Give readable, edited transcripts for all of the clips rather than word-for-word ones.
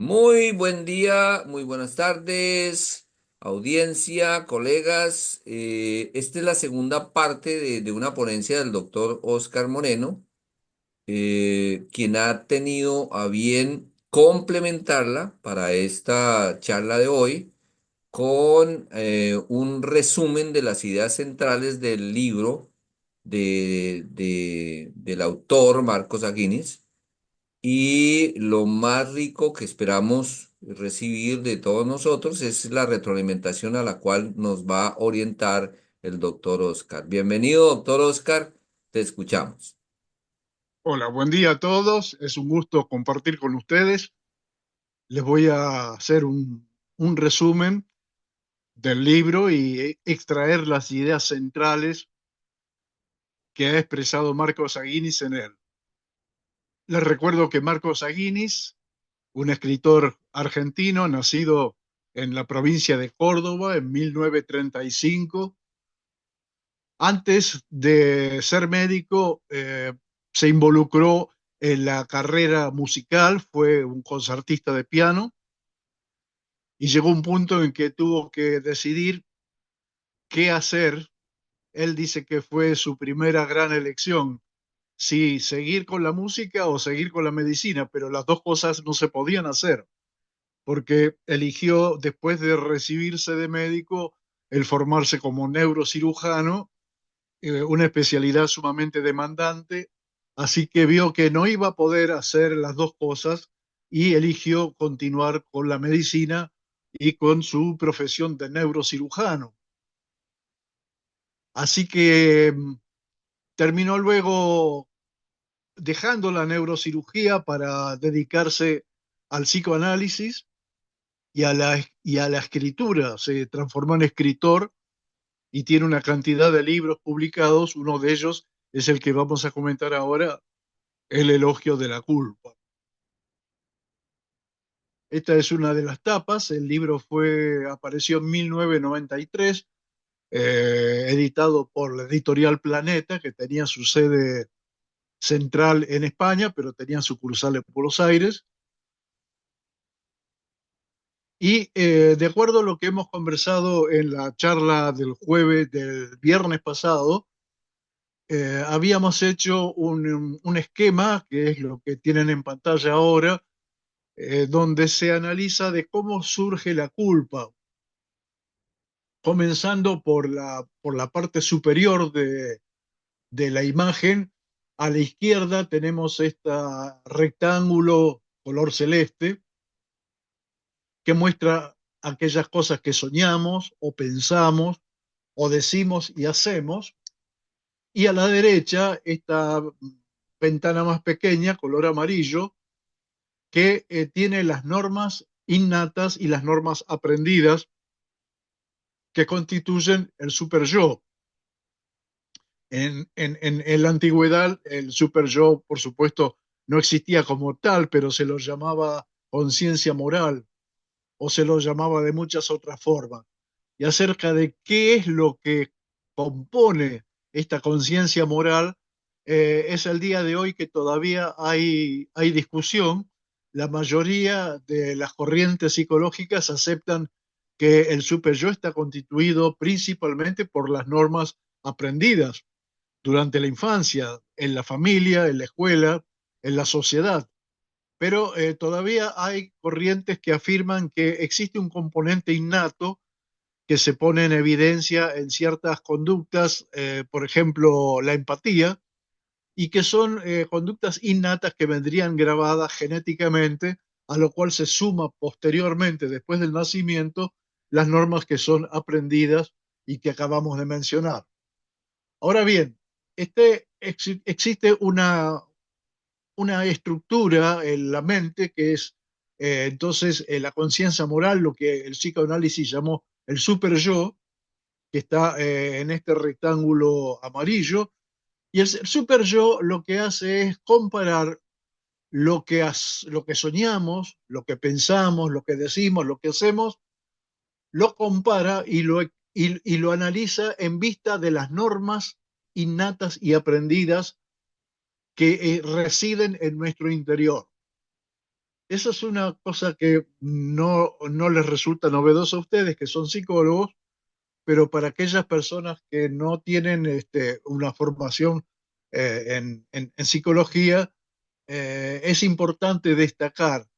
Muy buen día, muy buenas tardes, audiencia, colegas. Esta es la segunda parte de una ponencia del doctor Oscar Moreno, quien ha tenido a bien complementarla para esta charla de hoy con un resumen de las ideas centrales del libro del autor Marcos Aguinis. Y lo más rico que esperamos recibir de todos nosotros es la retroalimentación a la cual nos va a orientar el doctor Oscar. Bienvenido, doctor Oscar, te escuchamos. Hola, buen día a todos. Es un gusto compartir con ustedes. Les voy a hacer un resumen del libro y extraer las ideas centrales que ha expresado Marcos Aguinis en él. Les recuerdo que Marcos Aguinis, un escritor argentino nacido en la provincia de Córdoba en 1935, antes de ser médico, se involucró en la carrera musical, fue un concertista de piano y llegó un punto en que tuvo que decidir qué hacer. Él dice que fue su primera gran elección, si seguir con la música o seguir con la medicina, pero las dos cosas no se podían hacer, porque eligió, después de recibirse de médico, el formarse como neurocirujano, una especialidad sumamente demandante, así que vio que no iba a poder hacer las dos cosas y eligió continuar con la medicina y con su profesión de neurocirujano. Así que terminó luego dejando la neurocirugía para dedicarse al psicoanálisis y a la escritura. Se transformó en escritor y tiene una cantidad de libros publicados. Uno de ellos es el que vamos a comentar ahora, El elogio de la culpa. Esta es una de las tapas. El libro apareció en 1993, editado por la editorial Planeta, que tenía su sede central en España, pero tenía sucursal en Buenos Aires. Y de acuerdo a lo que hemos conversado en la charla del viernes pasado, habíamos hecho un esquema, que es lo que tienen en pantalla ahora, donde se analiza de cómo surge la culpa, comenzando por la parte superior de la imagen. A la izquierda tenemos este rectángulo color celeste que muestra aquellas cosas que soñamos o pensamos o decimos y hacemos. Y a la derecha esta ventana más pequeña, color amarillo, que tiene las normas innatas y las normas aprendidas que constituyen el super yo. En la antigüedad, el super yo, por supuesto, no existía como tal, pero se lo llamaba conciencia moral o se lo llamaba de muchas otras formas. Y acerca de qué es lo que compone esta conciencia moral, es el día de hoy que todavía hay discusión. La mayoría de las corrientes psicológicas aceptan que el superyo está constituido principalmente por las normas aprendidas durante la infancia, en la familia, en la escuela, en la sociedad. Pero todavía hay corrientes que afirman que existe un componente innato que se pone en evidencia en ciertas conductas, por ejemplo, la empatía, y que son conductas innatas que vendrían grabadas genéticamente, a lo cual se suma posteriormente, después del nacimiento, las normas que son aprendidas y que acabamos de mencionar. Ahora bien, existe una estructura en la mente que es entonces la conciencia moral, lo que el psicoanálisis llamó el super yo, que está en este rectángulo amarillo. Y el super yo lo que hace es comparar lo que soñamos, lo que pensamos, lo que decimos, lo que hacemos, lo compara y lo analiza en vista de las normas innatas y aprendidas que residen en nuestro interior. Esa es una cosa que no les resulta novedosa a ustedes, que son psicólogos, pero para aquellas personas que no tienen una formación en psicología, es importante destacar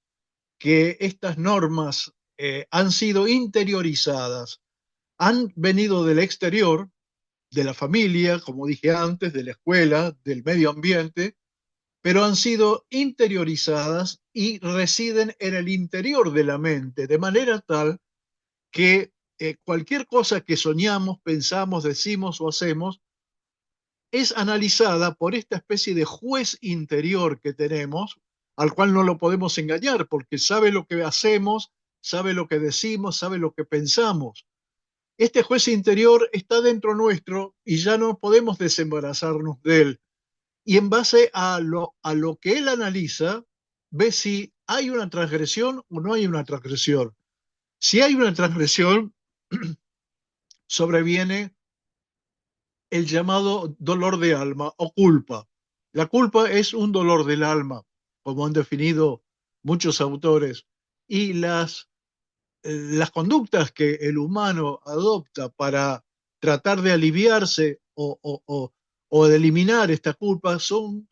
que estas normas han sido interiorizadas, han venido del exterior, de la familia, como dije antes, de la escuela, del medio ambiente, pero han sido interiorizadas y residen en el interior de la mente, de manera tal que cualquier cosa que soñamos, pensamos, decimos o hacemos es analizada por esta especie de juez interior que tenemos, al cual no lo podemos engañar, porque sabe lo que hacemos, sabe lo que decimos, sabe lo que pensamos. Este juez interior está dentro nuestro y ya no podemos desembarazarnos de él. Y en base a lo que él analiza, ve si hay una transgresión o no hay una transgresión. Si hay una transgresión, sobreviene el llamado dolor de alma o culpa. La culpa es un dolor del alma, como han definido muchos autores, y las conductas que el humano adopta para tratar de aliviarse o de eliminar esta culpa son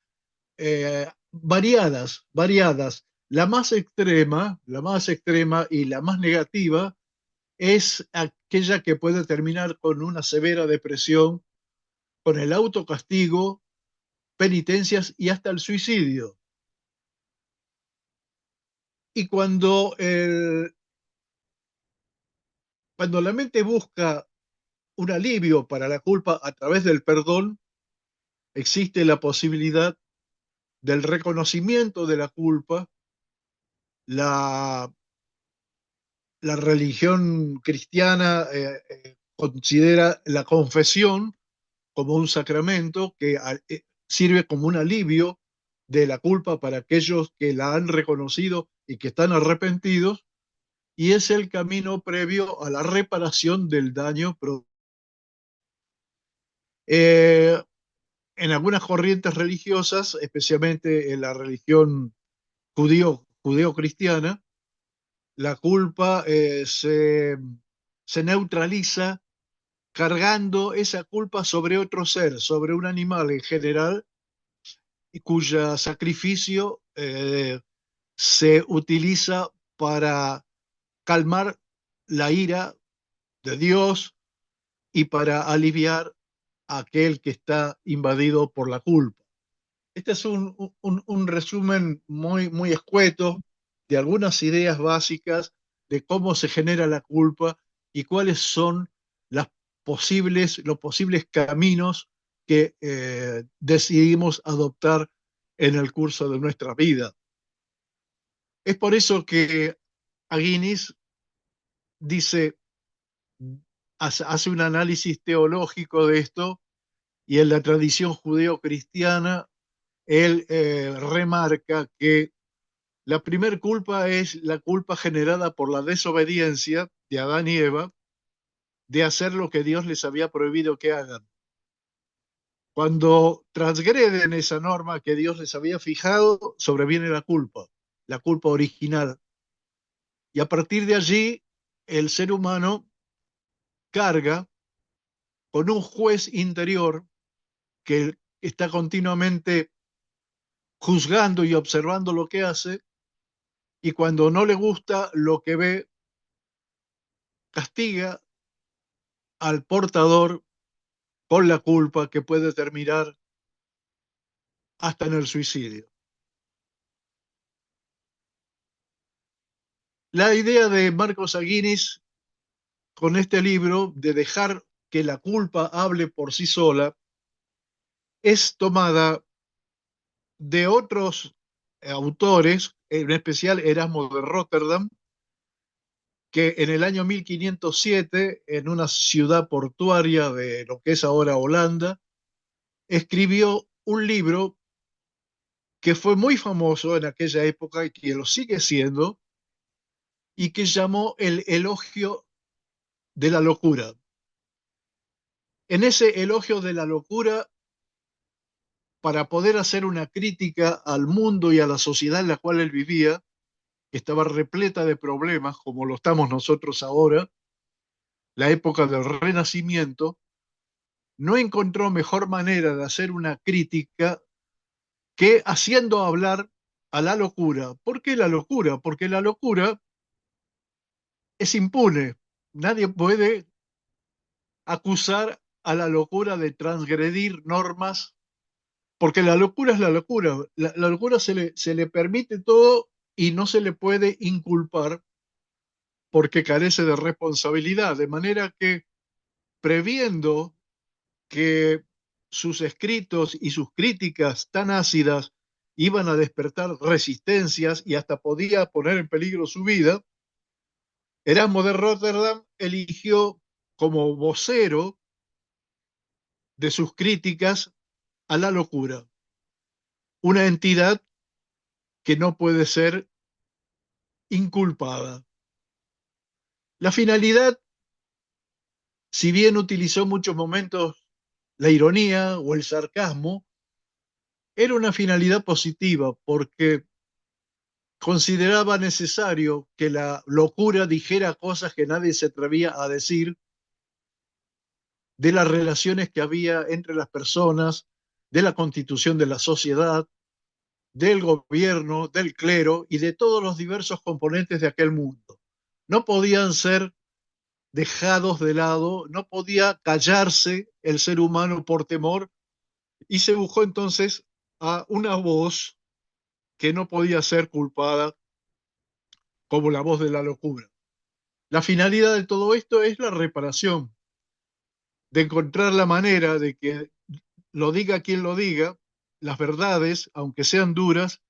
variadas, variadas. La más extrema y la más negativa es aquella que puede terminar con una severa depresión, con el autocastigo, penitencias y hasta el suicidio. Y cuando la mente busca un alivio para la culpa a través del perdón, existe la posibilidad del reconocimiento de la culpa. La, la religión cristiana considera la confesión como un sacramento que sirve como un alivio de la culpa para aquellos que la han reconocido y que están arrepentidos, y es el camino previo a la reparación del daño. Eh, en algunas corrientes religiosas, especialmente en la religión judeo-cristiana, la culpa se neutraliza cargando esa culpa sobre otro ser, sobre un animal en general, y cuya sacrificio se utiliza para calmar la ira de Dios y para aliviar a aquel que está invadido por la culpa. Este es un resumen muy escueto de algunas ideas básicas de cómo se genera la culpa y cuáles son los posibles caminos que decidimos adoptar en el curso de nuestra vida. Es por eso que Aguinis dice, hace un análisis teológico de esto, y en la tradición judeo-cristiana él remarca que la primer culpa es la culpa generada por la desobediencia de Adán y Eva de hacer lo que Dios les había prohibido que hagan. Cuando transgreden esa norma que Dios les había fijado, sobreviene la culpa original. Y a partir de allí, el ser humano carga con un juez interior que está continuamente juzgando y observando lo que hace, y cuando no le gusta lo que ve, castiga al portador con la culpa que puede terminar hasta en el suicidio. La idea de Marcos Aguinis con este libro de dejar que la culpa hable por sí sola es tomada de otros autores, en especial Erasmo de Rotterdam, que en el año 1507, en una ciudad portuaria de lo que es ahora Holanda, escribió un libro que fue muy famoso en aquella época y que lo sigue siendo, y que llamó El elogio de la locura. En ese elogio de la locura, para poder hacer una crítica al mundo y a la sociedad en la cual él vivía, que estaba repleta de problemas, como lo estamos nosotros ahora, la época del Renacimiento, no encontró mejor manera de hacer una crítica que haciendo hablar a la locura. ¿Por qué la locura? Porque la locura es impune. Nadie puede acusar a la locura de transgredir normas, porque la locura es la locura. La locura se le permite todo y no se le puede inculpar porque carece de responsabilidad. De manera que, previendo que sus escritos y sus críticas tan ácidas iban a despertar resistencias y hasta podía poner en peligro su vida, Erasmo de Rotterdam eligió como vocero de sus críticas a la locura, una entidad que no puede ser inculpada. La finalidad, si bien utilizó en muchos momentos la ironía o el sarcasmo, era una finalidad positiva porque consideraba necesario que la locura dijera cosas que nadie se atrevía a decir, de las relaciones que había entre las personas, de la constitución de la sociedad, del gobierno, del clero y de todos los diversos componentes de aquel mundo. No podían ser dejados de lado, no podía callarse el ser humano por temor, y se buscó entonces a una voz que no podía ser culpada como la voz de la locura. La finalidad de todo esto es la reparación, de encontrar la manera de que lo diga quien lo diga, las verdades, aunque sean duras,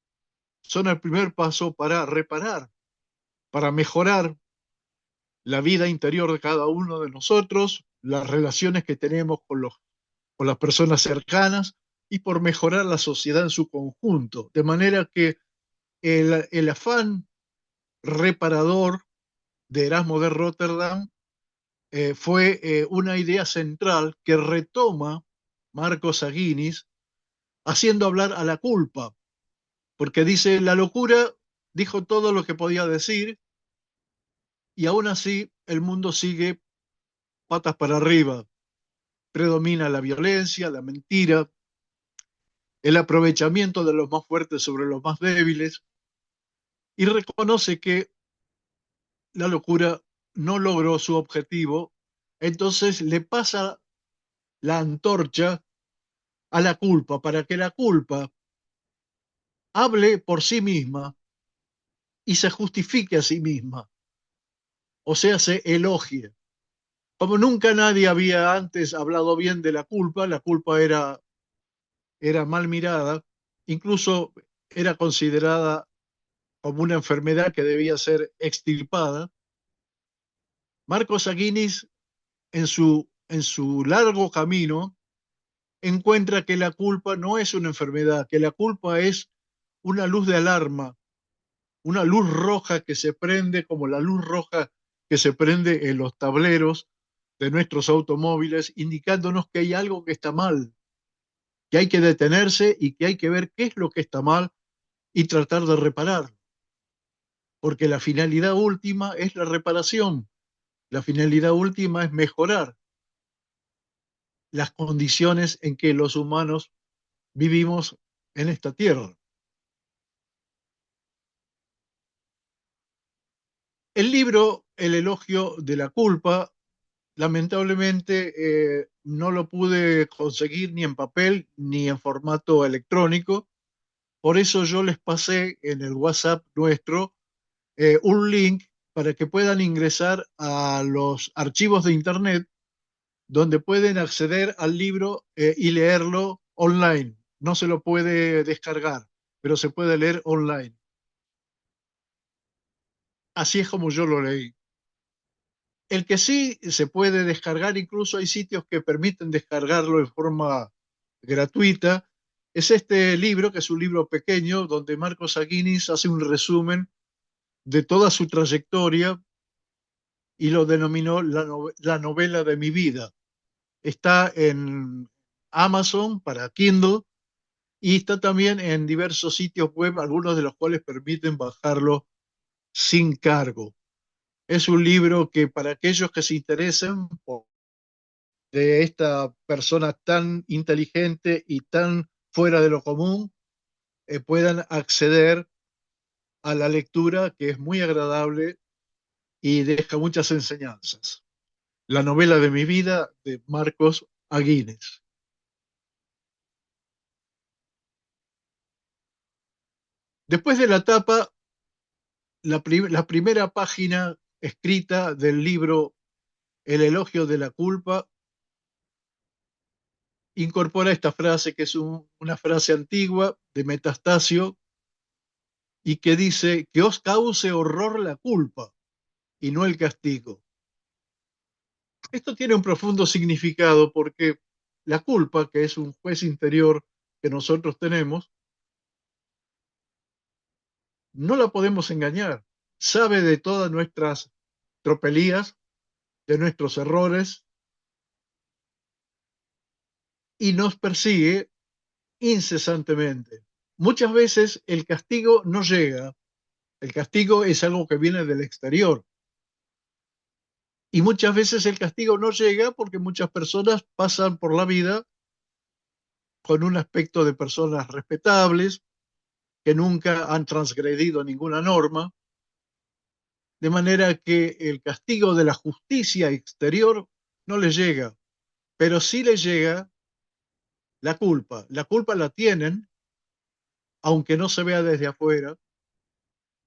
son el primer paso para reparar, para mejorar la vida interior de cada uno de nosotros, las relaciones que tenemos con las personas cercanas y por mejorar la sociedad en su conjunto. De manera que el afán reparador de Erasmo de Rotterdam fue una idea central que retoma Marcos Aguinis, haciendo hablar a la culpa, porque dice, la locura dijo todo lo que podía decir y aún así el mundo sigue patas para arriba. Predomina la violencia, la mentira, el aprovechamiento de los más fuertes sobre los más débiles, y reconoce que la locura no logró su objetivo, entonces le pasa la antorcha a la culpa para que la culpa hable por sí misma y se justifique a sí misma, o sea, se elogie. Como nunca nadie había antes hablado bien de la culpa era mal mirada, incluso era considerada como una enfermedad que debía ser extirpada. Marcos Aguinis, en su largo camino, encuentra que la culpa no es una enfermedad, que la culpa es una luz de alarma, una luz roja que se prende como la luz roja que se prende en los tableros de nuestros automóviles, indicándonos que hay algo que está mal, que hay que detenerse y que hay que ver qué es lo que está mal y tratar de reparar, porque la finalidad última es la reparación, la finalidad última es mejorar las condiciones en que los humanos vivimos en esta tierra. El libro El elogio de la culpa, lamentablemente no lo pude conseguir ni en papel ni en formato electrónico, por eso yo les pasé en el WhatsApp nuestro un link para que puedan ingresar a los archivos de Internet donde pueden acceder al libro y leerlo online. No se lo puede descargar, pero se puede leer online. Así es como yo lo leí. El que sí se puede descargar, incluso hay sitios que permiten descargarlo en forma gratuita, es este libro, que es un libro pequeño, donde Marcos Aguinis hace un resumen de toda su trayectoria y lo denominó la novela de mi vida. Está en Amazon para Kindle y está también en diversos sitios web, algunos de los cuales permiten bajarlo sin cargo. Es un libro que para aquellos que se interesen de esta persona tan inteligente y tan fuera de lo común, puedan acceder a la lectura, que es muy agradable y deja muchas enseñanzas. La novela de mi vida, de Marcos Aguines. Después de la tapa, la primera página escrita del libro El elogio de la culpa incorpora esta frase, que es una frase antigua de Metastasio, y que dice que os cause horror la culpa y no el castigo. Esto tiene un profundo significado porque la culpa, que es un juez interior que nosotros tenemos, no la podemos engañar. Sabe de todas nuestras tropelías, de nuestros errores, y nos persigue incesantemente. Muchas veces el castigo no llega. El castigo es algo que viene del exterior. Y muchas veces el castigo no llega porque muchas personas pasan por la vida con un aspecto de personas respetables, que nunca han transgredido ninguna norma, de manera que el castigo de la justicia exterior no les llega, pero sí les llega la culpa. La culpa la tienen, aunque no se vea desde afuera,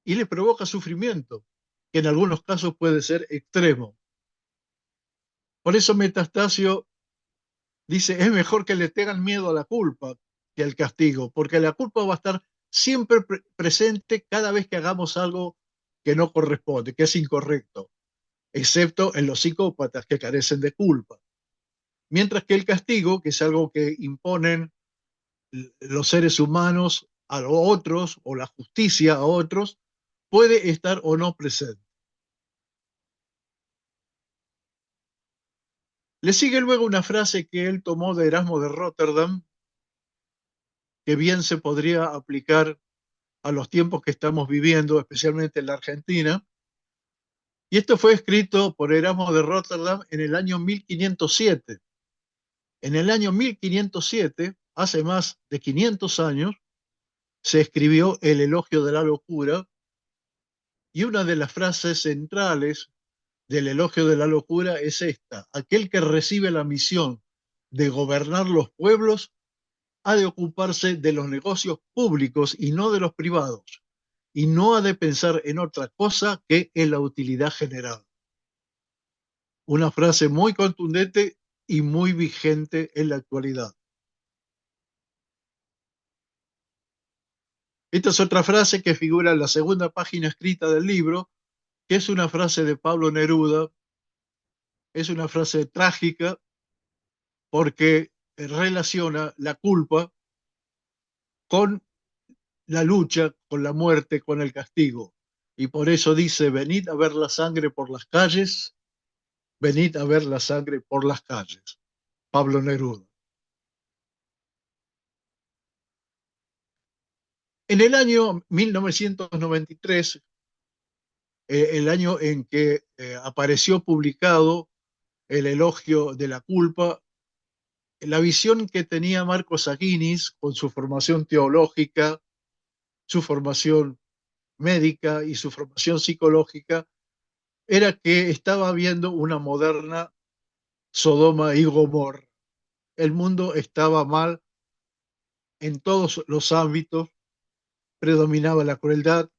y les provoca sufrimiento, que en algunos casos puede ser extremo. Por eso Metastasio dice, es mejor que le tengan miedo a la culpa que al castigo, porque la culpa va a estar siempre presente cada vez que hagamos algo que no corresponde, que es incorrecto, excepto en los psicópatas que carecen de culpa. Mientras que el castigo, que es algo que imponen los seres humanos a otros, o la justicia a otros, puede estar o no presente. Le sigue luego una frase que él tomó de Erasmo de Rotterdam, que bien se podría aplicar a los tiempos que estamos viviendo, especialmente en la Argentina. Y esto fue escrito por Erasmo de Rotterdam en el año 1507. En el año 1507, hace más de 500 años, se escribió El elogio de la locura, y una de las frases centrales del elogio de la locura es esta: aquel que recibe la misión de gobernar los pueblos ha de ocuparse de los negocios públicos y no de los privados, y no ha de pensar en otra cosa que en la utilidad general. Una frase muy contundente y muy vigente en la actualidad. Esta es otra frase que figura en la segunda página escrita del libro, que es una frase de Pablo Neruda. Es una frase trágica porque relaciona la culpa con la lucha, con la muerte, con el castigo. Y por eso dice, venid a ver la sangre por las calles, venid a ver la sangre por las calles. Pablo Neruda. En el año 1993, el año en que apareció publicado El elogio de la culpa, la visión que tenía Marcos Aguinis con su formación teológica, su formación médica y su formación psicológica, era que estaba viendo una moderna Sodoma y Gomorra. El mundo estaba mal en todos los ámbitos, predominaba la crueldad,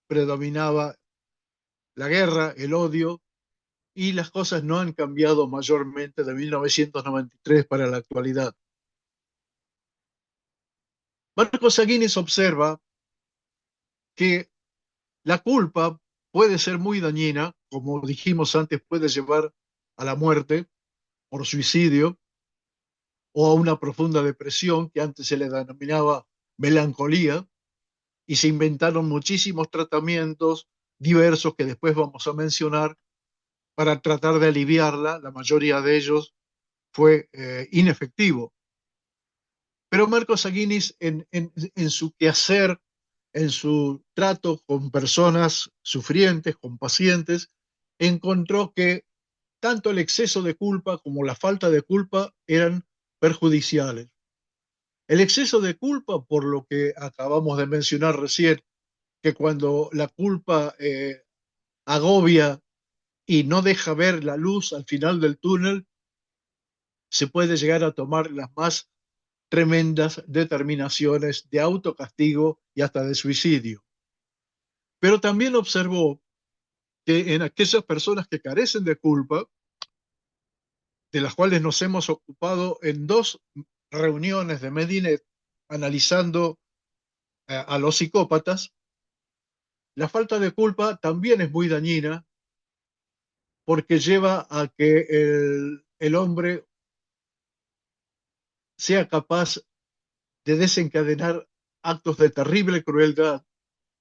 predominaba la guerra, el odio, y las cosas no han cambiado mayormente de 1993 para la actualidad. Marcos Aguinis observa que la culpa puede ser muy dañina, como dijimos antes, puede llevar a la muerte por suicidio o a una profunda depresión, que antes se le denominaba melancolía, y se inventaron muchísimos tratamientos diversos que después vamos a mencionar para tratar de aliviarla. La mayoría de ellos fue inefectivo. Pero Marcos Aguinis, en su quehacer en su trato con personas sufrientes, con pacientes, encontró que tanto el exceso de culpa como la falta de culpa eran perjudiciales. El exceso de culpa, por lo que acabamos de mencionar recién, que cuando la culpa agobia y no deja ver la luz al final del túnel, se puede llegar a tomar las más tremendas determinaciones de autocastigo y hasta de suicidio. Pero también observó que en aquellas personas que carecen de culpa, de las cuales nos hemos ocupado en dos reuniones de Medinet analizando a los psicópatas, la falta de culpa también es muy dañina porque lleva a que el hombre sea capaz de desencadenar actos de terrible crueldad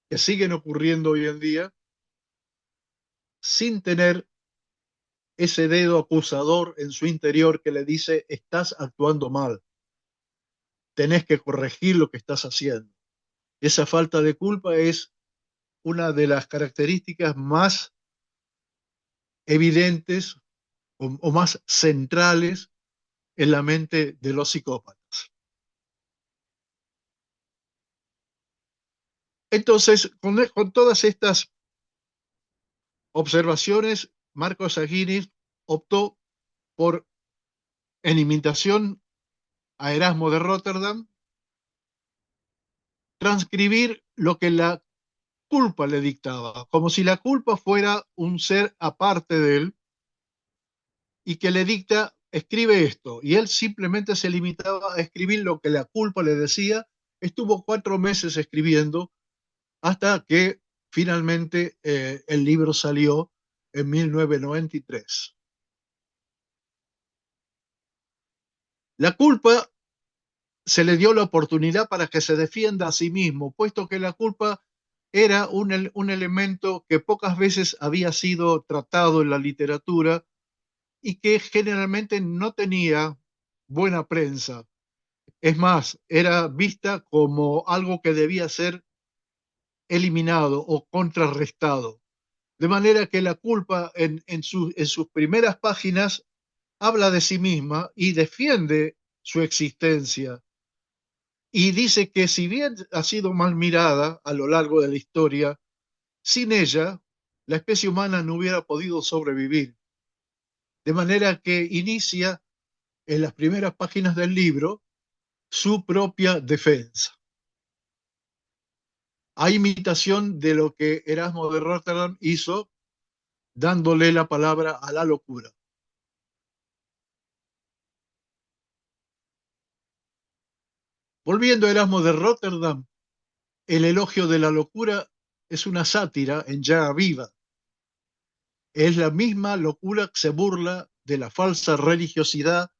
que siguen ocurriendo hoy en día sin tener ese dedo acusador en su interior que le dice, estás actuando mal, tenés que corregir lo que estás haciendo. Esa falta de culpa es una de las características más evidentes o más centrales en la mente de los psicópatas. Entonces, con todas estas observaciones, Marcos Aguirre optó por, en imitación a Erasmo de Rotterdam, transcribir lo que la culpa le dictaba, como si la culpa fuera un ser aparte de él y que le dicta, escribe esto, y él simplemente se limitaba a escribir lo que la culpa le decía. Estuvo 4 meses escribiendo hasta que finalmente el libro salió en 1993. La culpa se le dio la oportunidad para que se defienda a sí mismo, puesto que la culpa era un elemento que pocas veces había sido tratado en la literatura y que generalmente no tenía buena prensa. Es más, era vista como algo que debía ser eliminado o contrarrestado. De manera que la culpa en sus primeras páginas habla de sí misma y defiende su existencia. Y dice que si bien ha sido mal mirada a lo largo de la historia, sin ella la especie humana no hubiera podido sobrevivir. De manera que inicia en las primeras páginas del libro su propia defensa, a imitación de lo que Erasmo de Rotterdam hizo dándole la palabra a la locura. Volviendo a Erasmo de Rotterdam, el elogio de la locura es una sátira en llaga viva. Es la misma locura que se burla de la falsa religiosidad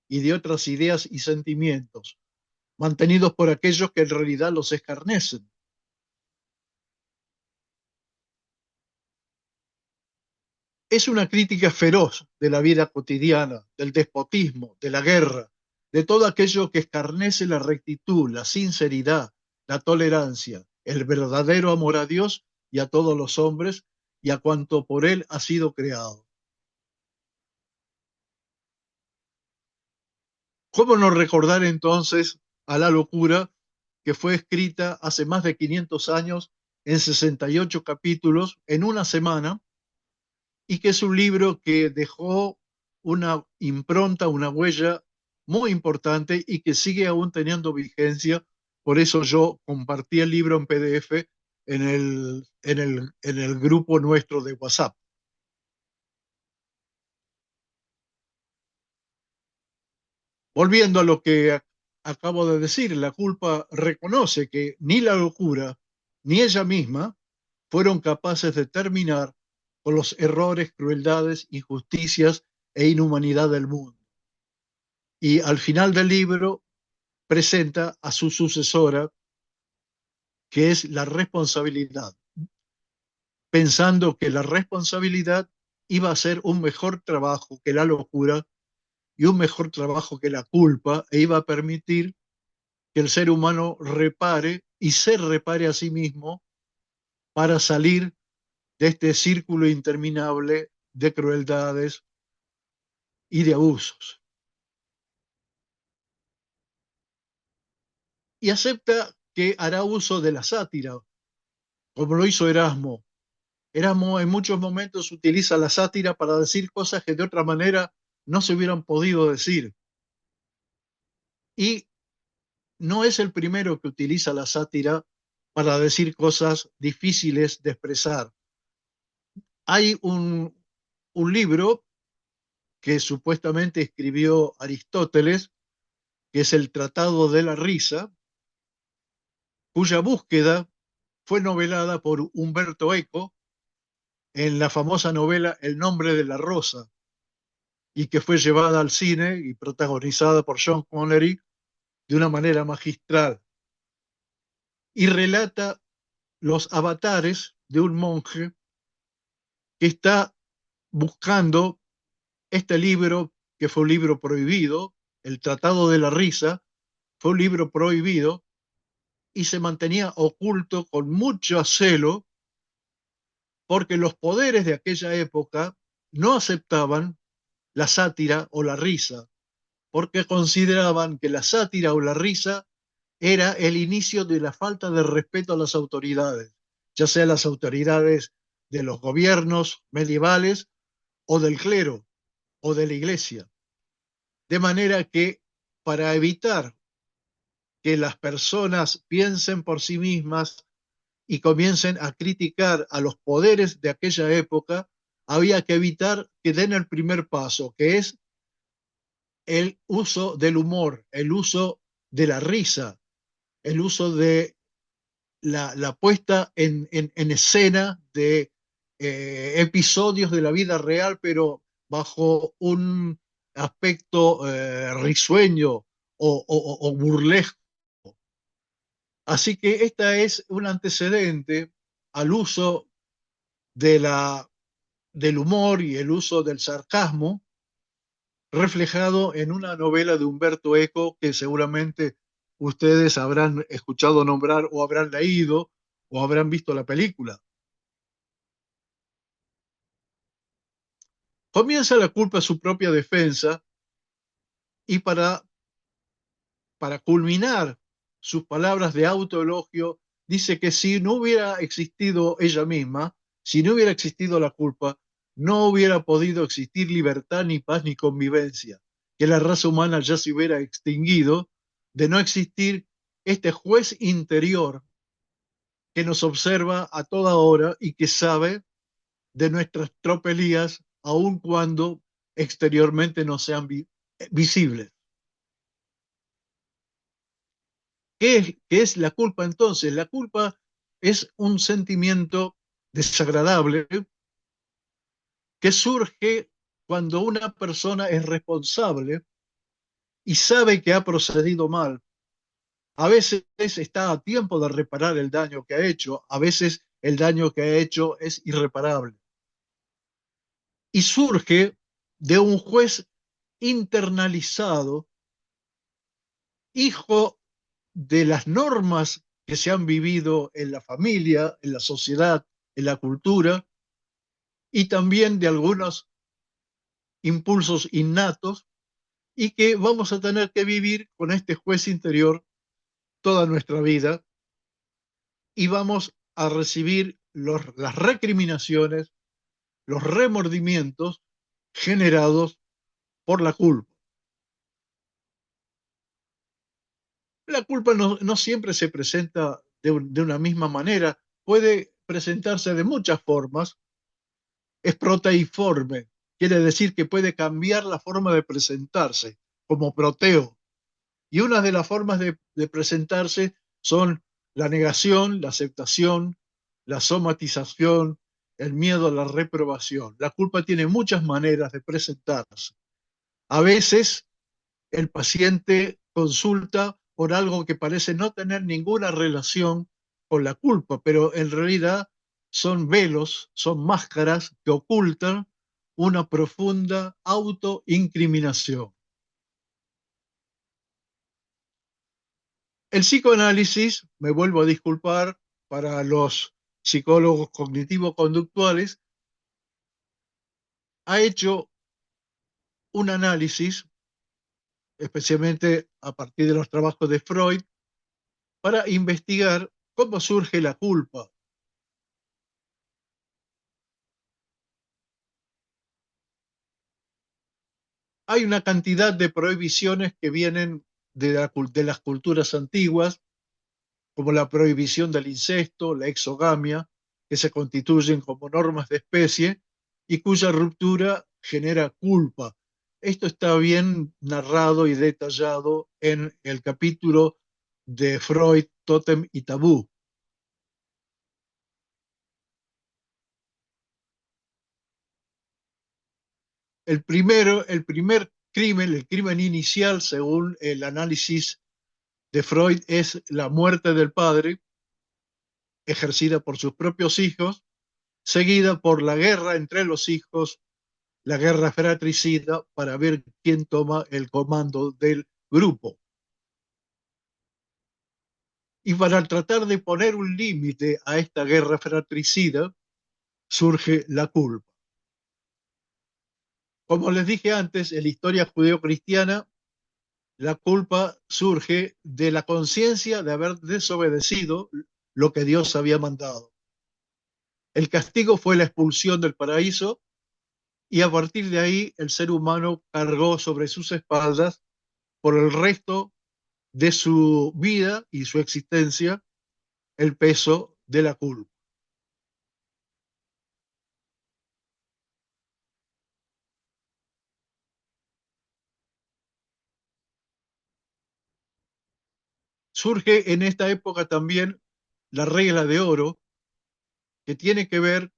y de otras ideas y sentimientos, mantenidos por aquellos que en realidad los escarnecen. Es una crítica feroz de la vida cotidiana, del despotismo, de la guerra, de todo aquello que escarnece la rectitud, la sinceridad, la tolerancia, el verdadero amor a Dios y a todos los hombres y a cuanto por Él ha sido creado. ¿Cómo no recordar entonces a la locura que fue escrita hace más de 500 años en 68 capítulos en una semana y que es un libro que dejó una impronta, una huella muy importante y que sigue aún teniendo vigencia? Por eso yo compartí el libro en PDF en el grupo nuestro de WhatsApp. Volviendo a lo que acabo de decir, la culpa reconoce que ni la locura ni ella misma fueron capaces de terminar con los errores, crueldades, injusticias e inhumanidad del mundo. Y al final del libro presenta a su sucesora, que es la responsabilidad, pensando que la responsabilidad iba a ser un mejor trabajo que la locura y un mejor trabajo que la culpa, e iba a permitir que el ser humano repare y se repare a sí mismo para salir de este círculo interminable de crueldades y de abusos. Y acepta que hará uso de la sátira, como lo hizo Erasmo. Erasmo en muchos momentos utiliza la sátira para decir cosas que de otra manera no se hubieran podido decir. Y no es el primero que utiliza la sátira para decir cosas difíciles de expresar. Hay un libro que supuestamente escribió Aristóteles, que es el Tratado de la Risa, cuya búsqueda fue novelada por Humberto Eco en la famosa novela El nombre de la rosa, y que fue llevada al cine y protagonizada por Sean Connery de una manera magistral. Y relata los avatares de un monje que está buscando este libro, que fue un libro prohibido, el Tratado de la Risa, fue un libro prohibido y se mantenía oculto con mucho celo porque los poderes de aquella época no aceptaban la sátira o la risa, porque consideraban que la sátira o la risa era el inicio de la falta de respeto a las autoridades, ya sea las autoridades de los gobiernos medievales o del clero o de la iglesia. De manera que para evitar que las personas piensen por sí mismas y comiencen a criticar a los poderes de aquella época, había que evitar que den el primer paso, que es el uso del humor, el uso de la risa, el uso de la puesta en escena de episodios de la vida real, pero bajo un aspecto risueño o burlesco. Así que esta es un antecedente al uso de del humor y el uso del sarcasmo reflejado en una novela de Humberto Eco que seguramente ustedes habrán escuchado nombrar o habrán leído o habrán visto la película. Comienza la culpa a su propia defensa y para culminar sus palabras de autoelogio, dice que si no hubiera existido ella misma, si no hubiera existido la culpa, no hubiera podido existir libertad, ni paz, ni convivencia, que la raza humana ya se hubiera extinguido, de no existir este juez interior que nos observa a toda hora y que sabe de nuestras tropelías, aun cuando exteriormente no sean visibles. Qué es la culpa entonces? La culpa es un sentimiento desagradable que surge cuando una persona es responsable y sabe que ha procedido mal. A veces está a tiempo de reparar el daño que ha hecho, a veces el daño que ha hecho es irreparable. Y surge de un juez internalizado, hijo de las normas que se han vivido en la familia, en la sociedad, en la cultura, y también de algunos impulsos innatos, y que vamos a tener que vivir con este juez interior toda nuestra vida, y vamos a recibir las recriminaciones, los remordimientos generados por la culpa. La culpa no siempre se presenta de una misma manera, puede presentarse de muchas formas, es proteiforme, quiere decir que puede cambiar la forma de presentarse como proteo. Y una de las formas de presentarse son la negación, la aceptación, la somatización, el miedo a la reprobación. La culpa tiene muchas maneras de presentarse. A veces el paciente consulta por algo que parece no tener ninguna relación con la culpa, pero en realidad son velos, son máscaras que ocultan una profunda autoincriminación. El psicoanálisis, me vuelvo a disculpar para los psicólogos cognitivo-conductuales, ha hecho un análisis, especialmente a partir de los trabajos de Freud, para investigar cómo surge la culpa. Hay una cantidad de prohibiciones que vienen de las culturas antiguas, como la prohibición del incesto, la exogamia, que se constituyen como normas de especie y cuya ruptura genera culpa. Esto está bien narrado y detallado en el capítulo de Freud, Tótem y Tabú. El primer crimen, el crimen inicial, según el análisis de Freud, es la muerte del padre, ejercida por sus propios hijos, seguida por la guerra entre los hijos, la guerra fratricida, para ver quién toma el comando del grupo. Y para tratar de poner un límite a esta guerra fratricida, surge la culpa. Como les dije antes, en la historia judeocristiana, la culpa surge de la conciencia de haber desobedecido lo que Dios había mandado. El castigo fue la expulsión del paraíso y a partir de ahí el ser humano cargó sobre sus espaldas por el resto de su vida y su existencia el peso de la culpa. Surge en esta época también la regla de oro, que tiene que ver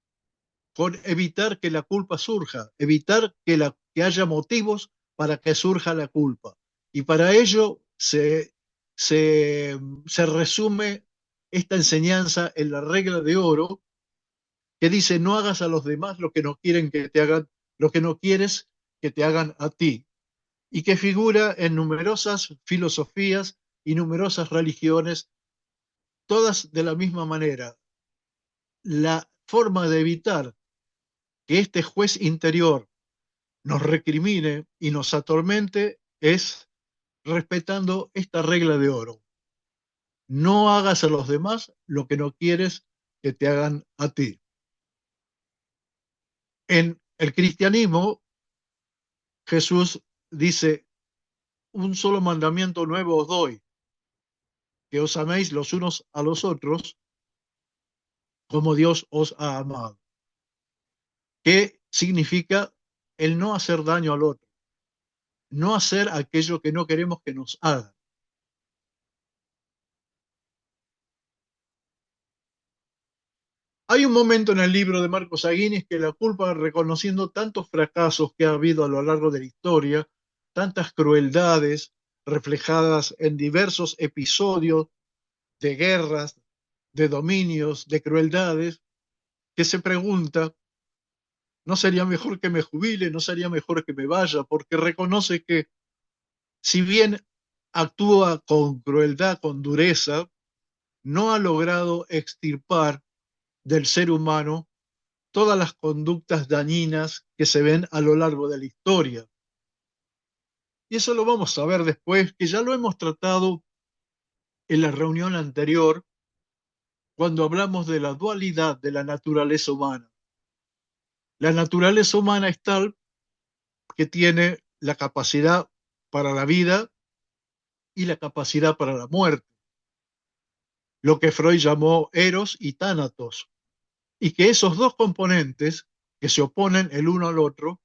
con evitar que la culpa surja, evitar que haya motivos para que surja la culpa. Y para ello se resume esta enseñanza en la regla de oro, que dice: no hagas a los demás lo que no quieren que te hagan, lo que no quieres que te hagan a ti, y que figura en numerosas filosofías y numerosas religiones, todas de la misma manera. La forma de evitar que este juez interior nos recrimine y nos atormente es respetando esta regla de oro. No hagas a los demás lo que no quieres que te hagan a ti. En el cristianismo, Jesús dice: un solo mandamiento nuevo os doy, que os améis los unos a los otros como Dios os ha amado. ¿Qué significa el no hacer daño al otro? No hacer aquello que no queremos que nos hagan. Hay un momento en el libro de Marcos Aguinis que la culpa, reconociendo tantos fracasos que ha habido a lo largo de la historia, tantas crueldades reflejadas en diversos episodios de guerras, de dominios, de crueldades, que se pregunta: ¿no sería mejor que me jubile? ¿No sería mejor que me vaya? Porque reconoce que, si bien actúa con crueldad, con dureza, no ha logrado extirpar del ser humano todas las conductas dañinas que se ven a lo largo de la historia. Y eso lo vamos a ver después, que ya lo hemos tratado en la reunión anterior, cuando hablamos de la dualidad de la naturaleza humana. La naturaleza humana es tal que tiene la capacidad para la vida y la capacidad para la muerte, lo que Freud llamó eros y tánatos, y que esos dos componentes, que se oponen el uno al otro,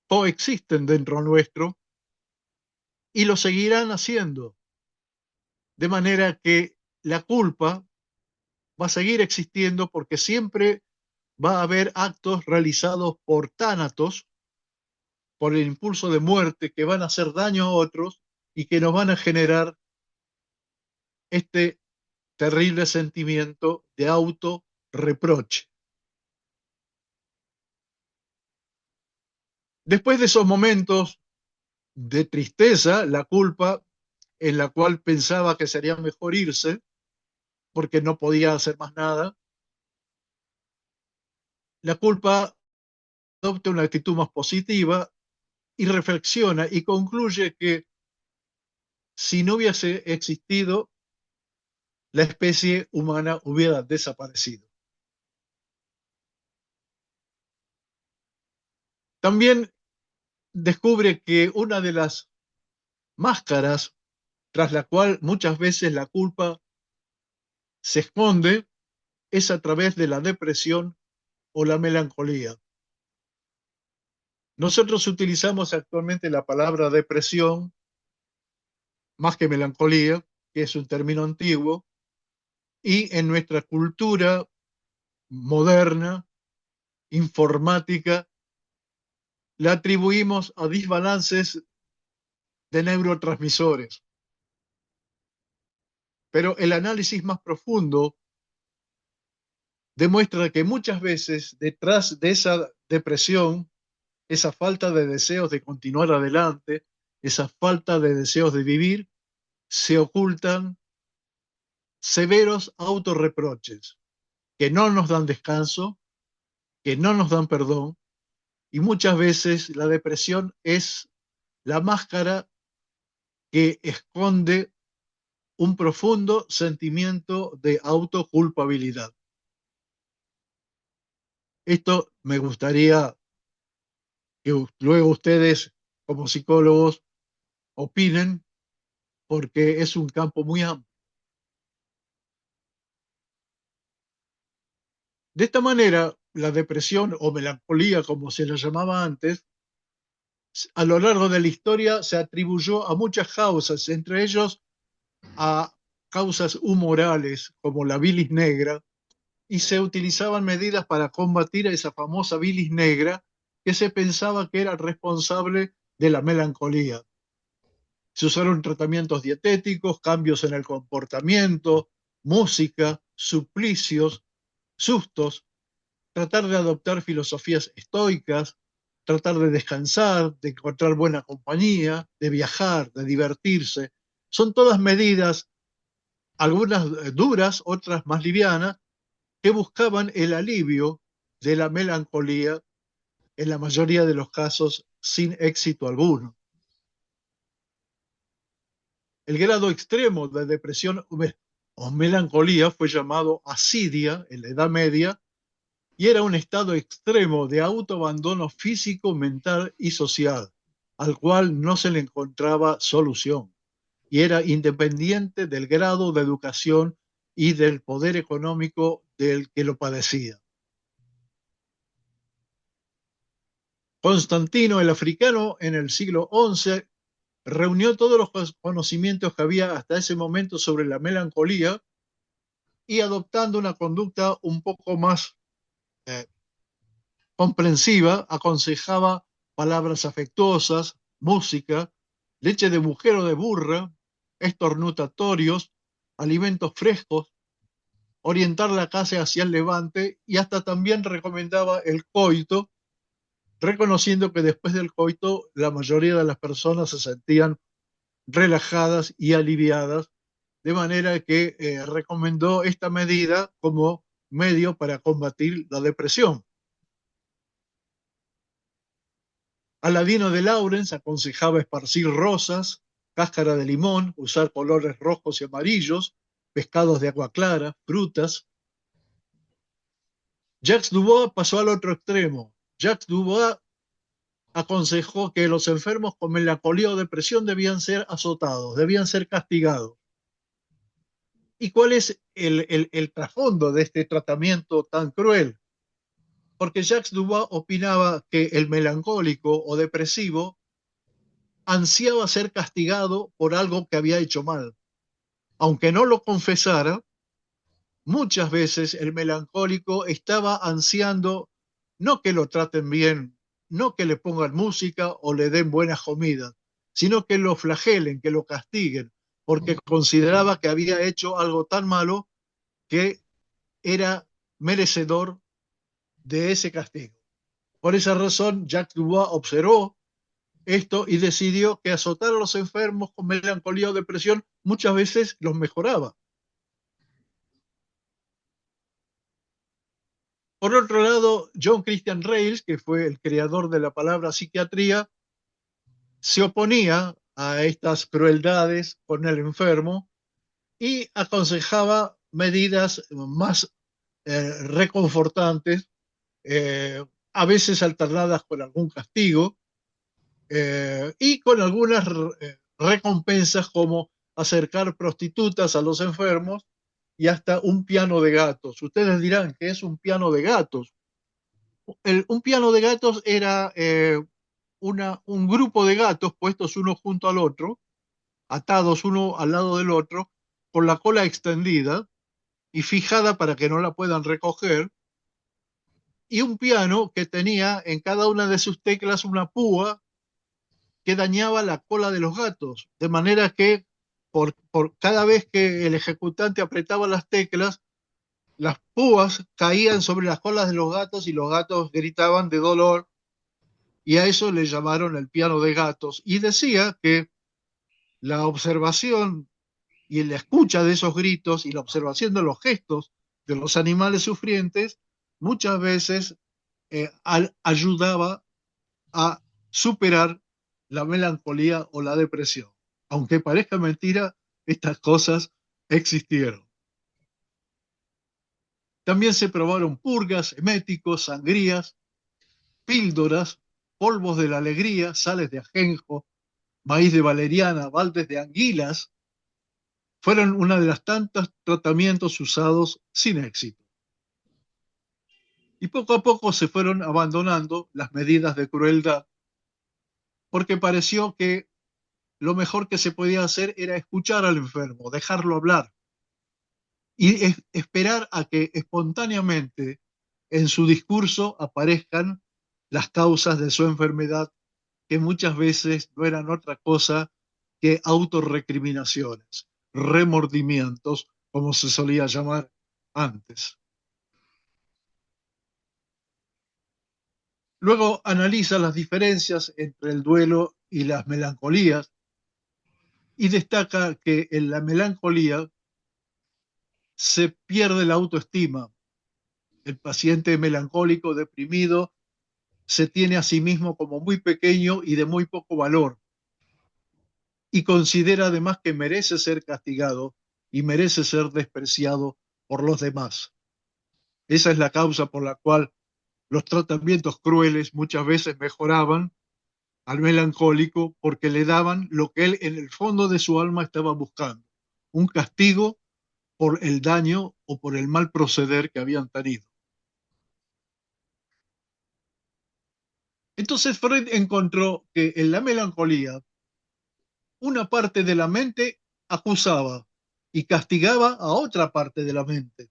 coexisten dentro nuestro y lo seguirán haciendo, de manera que la culpa va a seguir existiendo, porque siempre va a haber actos realizados por tánatos, por el impulso de muerte, que van a hacer daño a otros y que nos van a generar este terrible sentimiento de auto-reproche. Después de esos momentos de tristeza, la culpa en la cual pensaba que sería mejor irse porque no podía hacer más nada, la culpa adopta una actitud más positiva y reflexiona y concluye que si no hubiese existido, la especie humana hubiera desaparecido. También descubre que una de las máscaras tras la cual muchas veces la culpa se esconde es a través de la depresión o la melancolía. Nosotros utilizamos actualmente la palabra depresión más que melancolía, que es un término antiguo, y en nuestra cultura moderna, informática, la atribuimos a desbalances de neurotransmisores. Pero el análisis más profundo demuestra que muchas veces detrás de esa depresión, esa falta de deseos de continuar adelante, esa falta de deseos de vivir, se ocultan severos autorreproches que no nos dan descanso, que no nos dan perdón, y muchas veces la depresión es la máscara que esconde un profundo sentimiento de autoculpabilidad. Esto me gustaría que luego ustedes, como psicólogos, opinen, porque es un campo muy amplio. De esta manera, la depresión o melancolía, como se la llamaba antes, a lo largo de la historia se atribuyó a muchas causas, entre ellos a causas humorales como la bilis negra, y se utilizaban medidas para combatir a esa famosa bilis negra que se pensaba que era responsable de la melancolía. Se usaron tratamientos dietéticos, cambios en el comportamiento, música, suplicios, sustos, tratar de adoptar filosofías estoicas, tratar de descansar, de encontrar buena compañía, de viajar, de divertirse. Son todas medidas, algunas duras, otras más livianas, que buscaban el alivio de la melancolía, en la mayoría de los casos sin éxito alguno. El grado extremo de depresión o melancolía fue llamado asidia en la Edad Media y era un estado extremo de autoabandono físico, mental y social, al cual no se le encontraba solución, y era independiente del grado de educación y del poder económico del que lo padecía. Constantino el Africano en el siglo XI reunió todos los conocimientos que había hasta ese momento sobre la melancolía y adoptando una conducta un poco más eh, comprensiva, aconsejaba palabras afectuosas, música, leche de mujer o de burra, estornutatorios, alimentos frescos, orientar la casa hacia el levante y hasta también recomendaba el coito, reconociendo que después del coito la mayoría de las personas se sentían relajadas y aliviadas, de manera que recomendó esta medida como medio para combatir la depresión. Aladino de Laurens aconsejaba esparcir rosas, cáscara de limón, usar colores rojos y amarillos, pescados de agua clara, frutas. Jacques Dubois pasó al otro extremo. Jacques Dubois aconsejó que los enfermos con melancolía o depresión debían ser azotados, debían ser castigados. ¿Y cuál es el trasfondo de este tratamiento tan cruel? Porque Jacques Dubois opinaba que el melancólico o depresivo ansiaba ser castigado por algo que había hecho mal. Aunque no lo confesara, muchas veces el melancólico estaba ansiando no que lo traten bien, no que le pongan música o le den buenas comidas, sino que lo flagelen, que lo castiguen, porque consideraba que había hecho algo tan malo que era merecedor de ese castigo. Por esa razón, Jacques Dubois observó esto y decidió que azotar a los enfermos con melancolía o depresión muchas veces los mejoraba. Por otro lado, John Christian Rales, que fue el creador de la palabra psiquiatría, se oponía a estas crueldades con el enfermo y aconsejaba medidas más reconfortantes, eh, a veces alternadas con algún castigo y con algunas recompensas como acercar prostitutas a los enfermos y hasta un piano de gatos. Ustedes dirán, ¿qué es un piano de gatos? Un piano de gatos era un grupo de gatos puestos uno junto al otro, atados uno al lado del otro, con la cola extendida y fijada para que no la puedan recoger, y un piano que tenía en cada una de sus teclas una púa que dañaba la cola de los gatos, de manera que por cada vez que el ejecutante apretaba las teclas, las púas caían sobre las colas de los gatos y los gatos gritaban de dolor, y a eso le llamaron el piano de gatos. Y decía que la observación y la escucha de esos gritos y la observación de los gestos de los animales sufrientes muchas veces ayudaba a superar la melancolía o la depresión. Aunque parezca mentira, estas cosas existieron. También se probaron purgas, eméticos, sangrías, píldoras, polvos de la alegría, sales de ajenjo, maíz de valeriana, baldes de anguilas. Fueron una de las tantos tratamientos usados sin éxito. Y poco a poco se fueron abandonando las medidas de crueldad porque pareció que lo mejor que se podía hacer era escuchar al enfermo, dejarlo hablar y esperar a que espontáneamente en su discurso aparezcan las causas de su enfermedad, que muchas veces no eran otra cosa que autorrecriminaciones, remordimientos, como se solía llamar antes. Luego analiza las diferencias entre el duelo y las melancolías y destaca que en la melancolía se pierde la autoestima. El paciente melancólico, deprimido, se tiene a sí mismo como muy pequeño y de muy poco valor, y considera además que merece ser castigado y merece ser despreciado por los demás. Esa es la causa por la cual los tratamientos crueles muchas veces mejoraban al melancólico porque le daban lo que él en el fondo de su alma estaba buscando, un castigo por el daño o por el mal proceder que habían tenido. Entonces Freud encontró que en la melancolía una parte de la mente acusaba y castigaba a otra parte de la mente,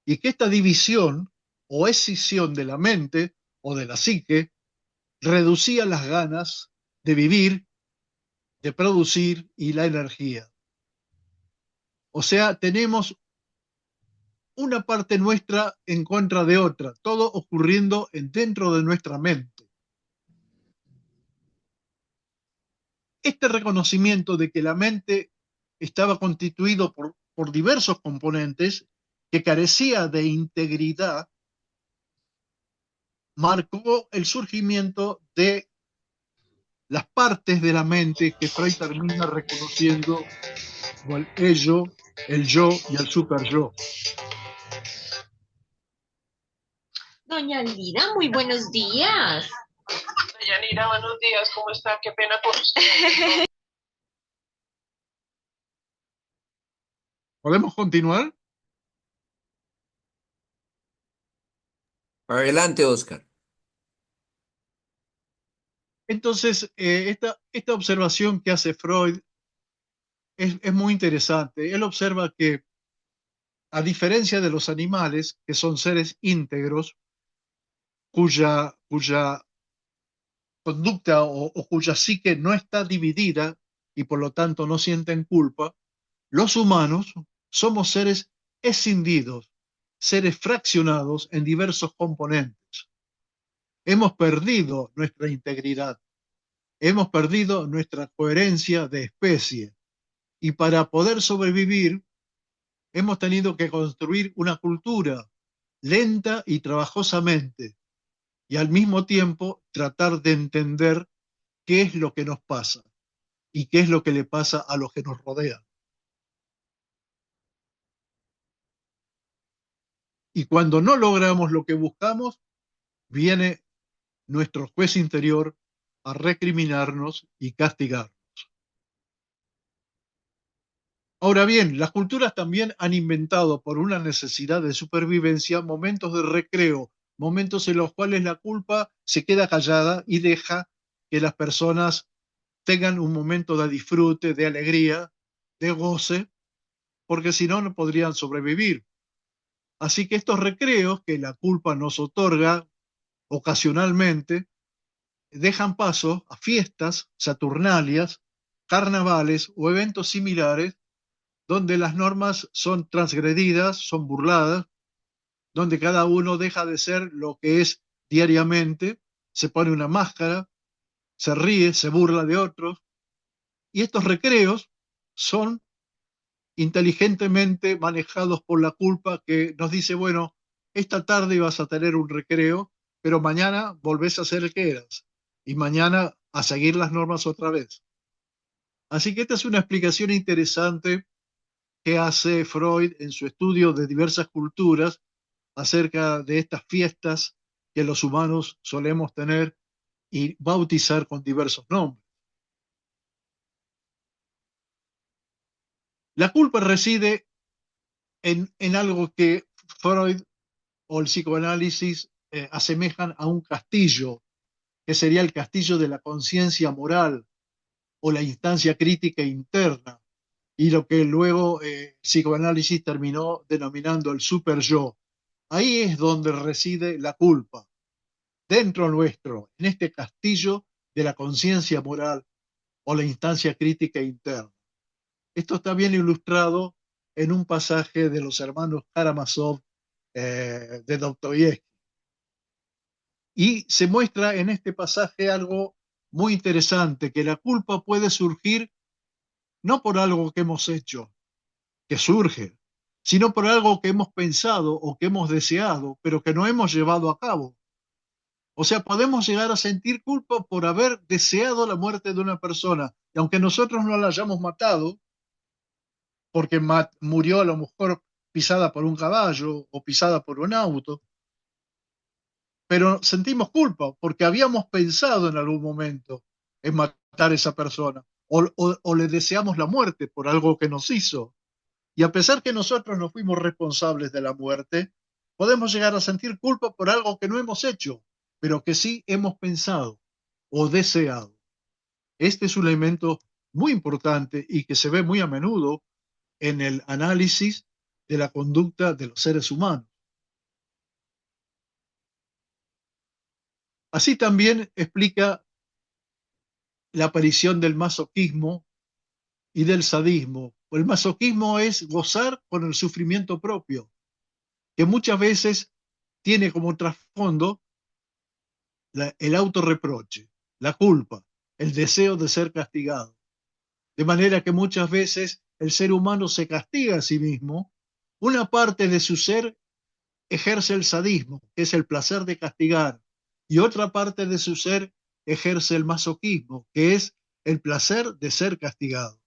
y que esta división o escisión de la mente o de la psique reducía las ganas de vivir, de producir y la energía. O sea, tenemos una parte nuestra en contra de otra, todo ocurriendo dentro de nuestra mente. Este reconocimiento de que la mente estaba constituido por diversos componentes, que carecía de integridad, marcó el surgimiento de las partes de la mente que Freud termina reconociendo como el ello, el yo y el superyo. Doña Lira, muy buenos días. Yanira, buenos días, ¿cómo está? Qué pena con usted. ¿Podemos continuar? Adelante, Oscar. Entonces, esta observación que hace Freud es muy interesante. Él observa que, a diferencia de los animales, que son seres íntegros, cuya conducta o cuya psique no está dividida y por lo tanto no sienten culpa, los humanos somos seres escindidos, seres fraccionados en diversos componentes. Hemos perdido nuestra integridad, hemos perdido nuestra coherencia de especie y para poder sobrevivir hemos tenido que construir una cultura lenta y trabajosamente y al mismo tiempo tratar de entender qué es lo que nos pasa y qué es lo que le pasa a los que nos rodean. Y cuando no logramos lo que buscamos, viene nuestro juez interior a recriminarnos y castigar. Ahora bien, las culturas también han inventado por una necesidad de supervivencia momentos de recreo, momentos en los cuales la culpa se queda callada y deja que las personas tengan un momento de disfrute, de alegría, de goce, porque si no, no podrían sobrevivir. Así que estos recreos que la culpa nos otorga ocasionalmente dejan paso a fiestas, saturnalias, carnavales o eventos similares donde las normas son transgredidas, son burladas, donde cada uno deja de ser lo que es diariamente, se pone una máscara, se ríe, se burla de otros, y estos recreos son inteligentemente manejados por la culpa que nos dice, bueno, esta tarde vas a tener un recreo, pero mañana volvés a ser el que eras, y mañana a seguir las normas otra vez. Así que esta es una explicación interesante que hace Freud en su estudio de diversas culturas acerca de estas fiestas que los humanos solemos tener y bautizar con diversos nombres. La culpa reside en algo que Freud o el psicoanálisis asemejan a un castillo, que sería el castillo de la conciencia moral o la instancia crítica interna, y lo que luego psicoanálisis terminó denominando el super yo. Ahí es donde reside la culpa, dentro nuestro, en este castillo de la conciencia moral o la instancia crítica interna. Esto está bien ilustrado en un pasaje de los hermanos Karamazov de Dostoyevsky. Y se muestra en este pasaje algo muy interesante, que la culpa puede surgir no por algo que hemos hecho, que surge, sino por algo que hemos pensado o que hemos deseado, pero que no hemos llevado a cabo. O sea, podemos llegar a sentir culpa por haber deseado la muerte de una persona, y aunque nosotros no la hayamos matado, porque murió a lo mejor pisada por un caballo o pisada por un auto, pero sentimos culpa porque habíamos pensado en algún momento en matar a esa persona, o le deseamos la muerte por algo que nos hizo. Y a pesar que nosotros no fuimos responsables de la muerte, podemos llegar a sentir culpa por algo que no hemos hecho, pero que sí hemos pensado o deseado. Este es un elemento muy importante y que se ve muy a menudo en el análisis de la conducta de los seres humanos. Así también explica la aparición del masoquismo y del sadismo. El masoquismo es gozar con el sufrimiento propio, que muchas veces tiene como trasfondo el autorreproche, la culpa, el deseo de ser castigado. De manera que muchas veces el ser humano se castiga a sí mismo, una parte de su ser ejerce el sadismo, que es el placer de castigar, y otra parte de su ser ejerce el masoquismo, que es el placer de ser castigado.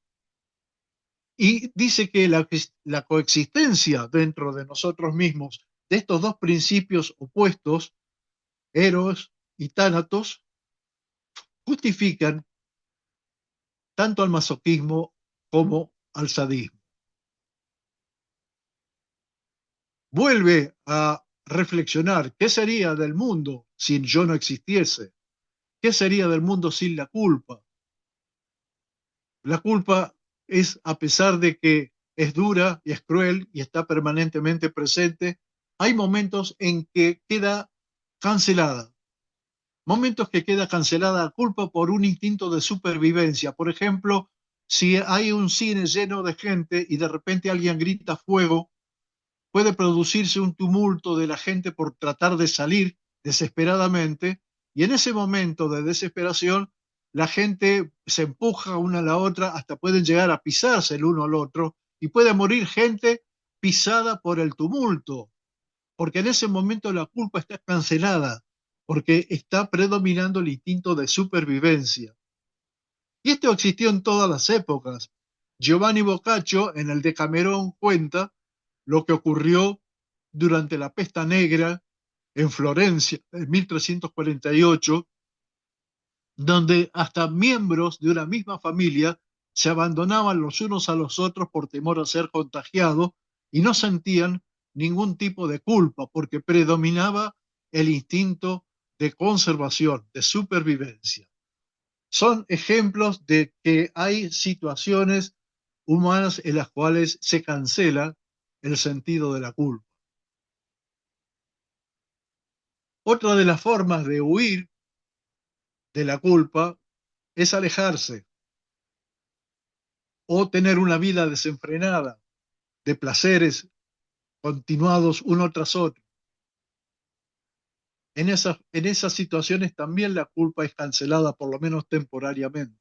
Y dice que la coexistencia dentro de nosotros mismos de estos dos principios opuestos, Eros y Tánatos, justifican tanto al masoquismo como al sadismo. Vuelve a reflexionar qué sería del mundo si yo no existiese, qué sería del mundo sin la culpa. La culpa es, a pesar de que es dura y es cruel y está permanentemente presente, hay momentos en que queda cancelada. Momentos que queda cancelada la culpa por un instinto de supervivencia. Por ejemplo, si hay un cine lleno de gente y de repente alguien grita fuego, puede producirse un tumulto de la gente por tratar de salir desesperadamente, y en ese momento de desesperación la gente se empuja una a la otra, hasta pueden llegar a pisarse el uno al otro, y puede morir gente pisada por el tumulto, porque en ese momento la culpa está cancelada, porque está predominando el instinto de supervivencia. Y esto existió en todas las épocas. Giovanni Boccaccio, en el Decamerón, cuenta lo que ocurrió durante la Pesta Negra en Florencia en 1348, donde hasta miembros de una misma familia se abandonaban los unos a los otros por temor a ser contagiados y no sentían ningún tipo de culpa porque predominaba el instinto de conservación, de supervivencia. Son ejemplos de que hay situaciones humanas en las cuales se cancela el sentido de la culpa. Otra de las formas de huir de la culpa es alejarse o tener una vida desenfrenada de placeres continuados uno tras otro. En esas situaciones también la culpa es cancelada, por lo menos temporariamente.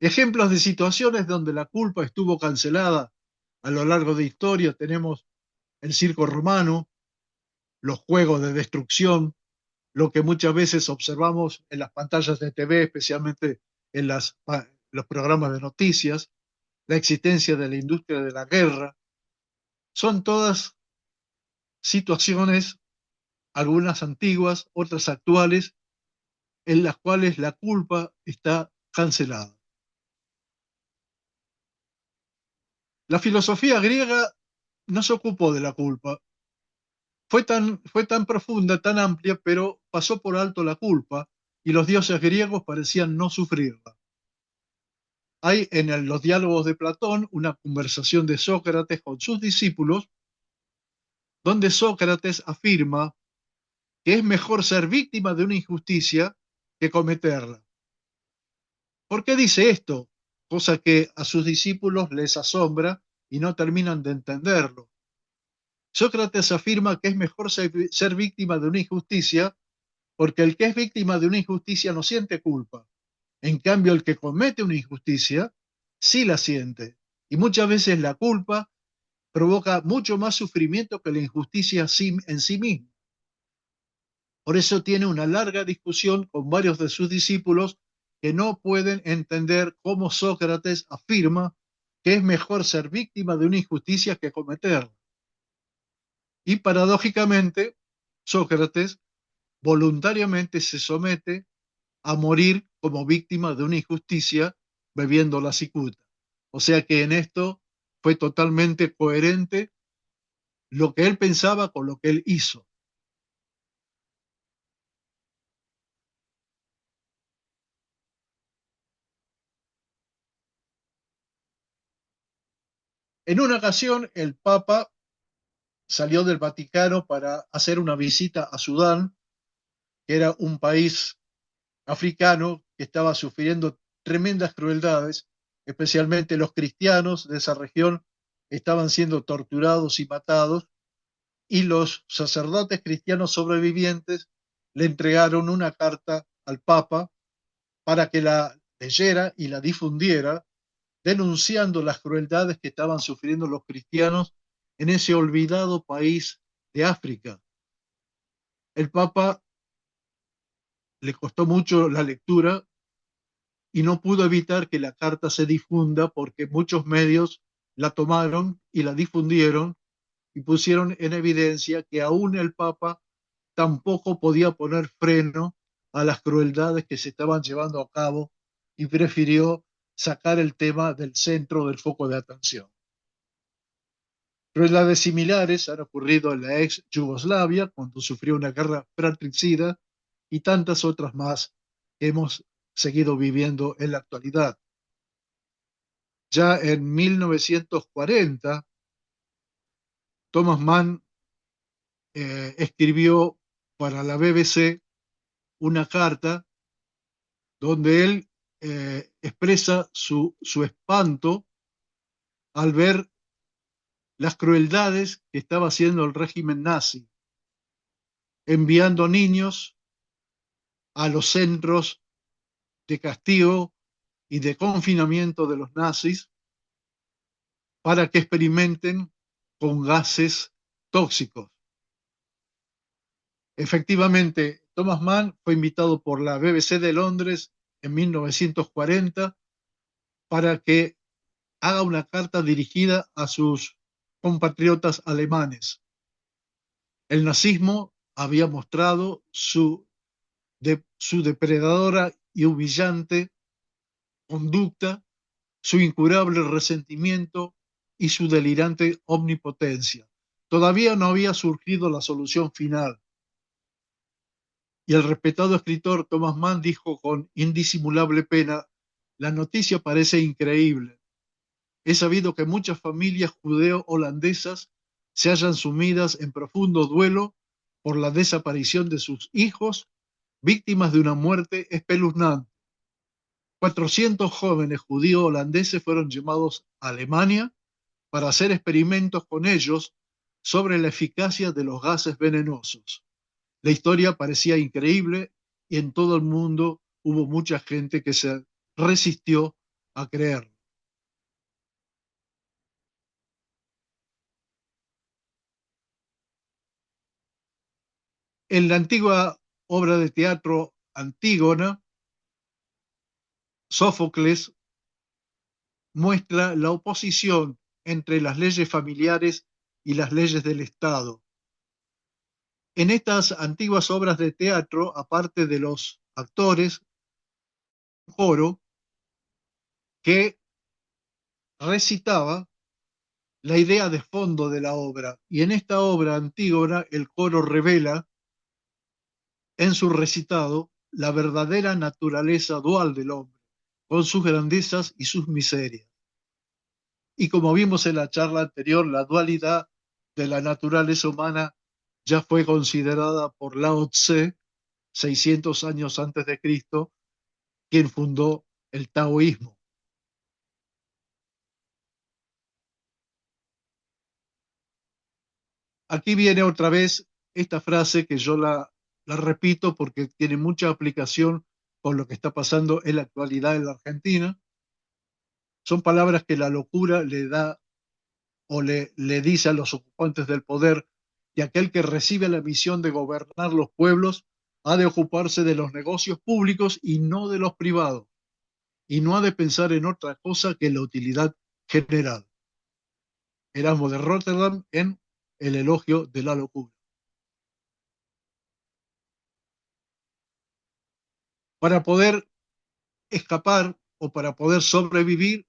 Ejemplos de situaciones donde la culpa estuvo cancelada a lo largo de historia tenemos el circo romano, los juegos de destrucción, lo que muchas veces observamos en las pantallas de TV, especialmente en los programas de noticias, la existencia de la industria de la guerra. Son todas situaciones, algunas antiguas, otras actuales, en las cuales la culpa está cancelada. La filosofía griega no se ocupó de la culpa. Fue tan profunda, tan amplia, pero pasó por alto la culpa y los dioses griegos parecían no sufrirla. Hay en los diálogos de Platón una conversación de Sócrates con sus discípulos, donde Sócrates afirma que es mejor ser víctima de una injusticia que cometerla. ¿Por qué dice esto? Cosa que a sus discípulos les asombra y no terminan de entenderlo. Sócrates afirma que es mejor ser víctima de una injusticia porque el que es víctima de una injusticia no siente culpa. En cambio, el que comete una injusticia sí la siente. Y muchas veces la culpa provoca mucho más sufrimiento que la injusticia en sí misma. Por eso tiene una larga discusión con varios de sus discípulos que no pueden entender cómo Sócrates afirma que es mejor ser víctima de una injusticia que cometerla. Y paradójicamente, Sócrates voluntariamente se somete a morir como víctima de una injusticia bebiendo la cicuta. O sea que en esto fue totalmente coherente lo que él pensaba con lo que él hizo. En una ocasión, el Papa salió del Vaticano para hacer una visita a Sudán, que era un país africano que estaba sufriendo tremendas crueldades, especialmente los cristianos de esa región estaban siendo torturados y matados, y los sacerdotes cristianos sobrevivientes le entregaron una carta al Papa para que la leyera y la difundiera, denunciando las crueldades que estaban sufriendo los cristianos en ese olvidado país de África. El Papa le costó mucho la lectura y no pudo evitar que la carta se difunda porque muchos medios la tomaron y la difundieron y pusieron en evidencia que aún el Papa tampoco podía poner freno a las crueldades que se estaban llevando a cabo y prefirió sacar el tema del centro del foco de atención. Crueldades similares han ocurrido en la ex Yugoslavia cuando sufrió una guerra fratricida y tantas otras más que hemos seguido viviendo en la actualidad. Ya en 1940, Thomas Mann escribió para la BBC una carta donde él expresa su espanto al ver las crueldades que estaba haciendo el régimen nazi, enviando niños a los centros de castigo y de confinamiento de los nazis para que experimenten con gases tóxicos. Efectivamente, Thomas Mann fue invitado por la BBC de Londres en 1940 para que haga una carta dirigida a sus compatriotas alemanes. El nazismo había mostrado su depredadora y humillante conducta, su incurable resentimiento y su delirante omnipotencia. Todavía no había surgido la solución final. Y el respetado escritor Thomas Mann dijo con indisimulable pena: la noticia parece increíble. He sabido que muchas familias judeo-holandesas se hallan sumidas en profundo duelo por la desaparición de sus hijos, víctimas de una muerte espeluznante. 400 jóvenes judíos holandeses fueron llevados a Alemania para hacer experimentos con ellos sobre la eficacia de los gases venenosos. La historia parecía increíble y en todo el mundo hubo mucha gente que se resistió a creerlo. En la antigua obra de teatro Antígona, Sófocles muestra la oposición entre las leyes familiares y las leyes del Estado. En estas antiguas obras de teatro, aparte de los actores, un coro que recitaba la idea de fondo de la obra. Y en esta obra Antígona, el coro revela en su recitado la verdadera naturaleza dual del hombre, con sus grandezas y sus miserias. Y como vimos en la charla anterior, la dualidad de la naturaleza humana ya fue considerada por Lao Tse 600 años antes de Cristo, quien fundó el taoísmo. Aquí viene otra vez esta frase que yo la repito porque tiene mucha aplicación con lo que está pasando en la actualidad en la Argentina. Son palabras que la locura le da o le dice a los ocupantes del poder que aquel que recibe la misión de gobernar los pueblos ha de ocuparse de los negocios públicos y no de los privados, y no ha de pensar en otra cosa que la utilidad general. Erasmo de Rotterdam en El elogio de la locura. Para poder escapar o para poder sobrevivir,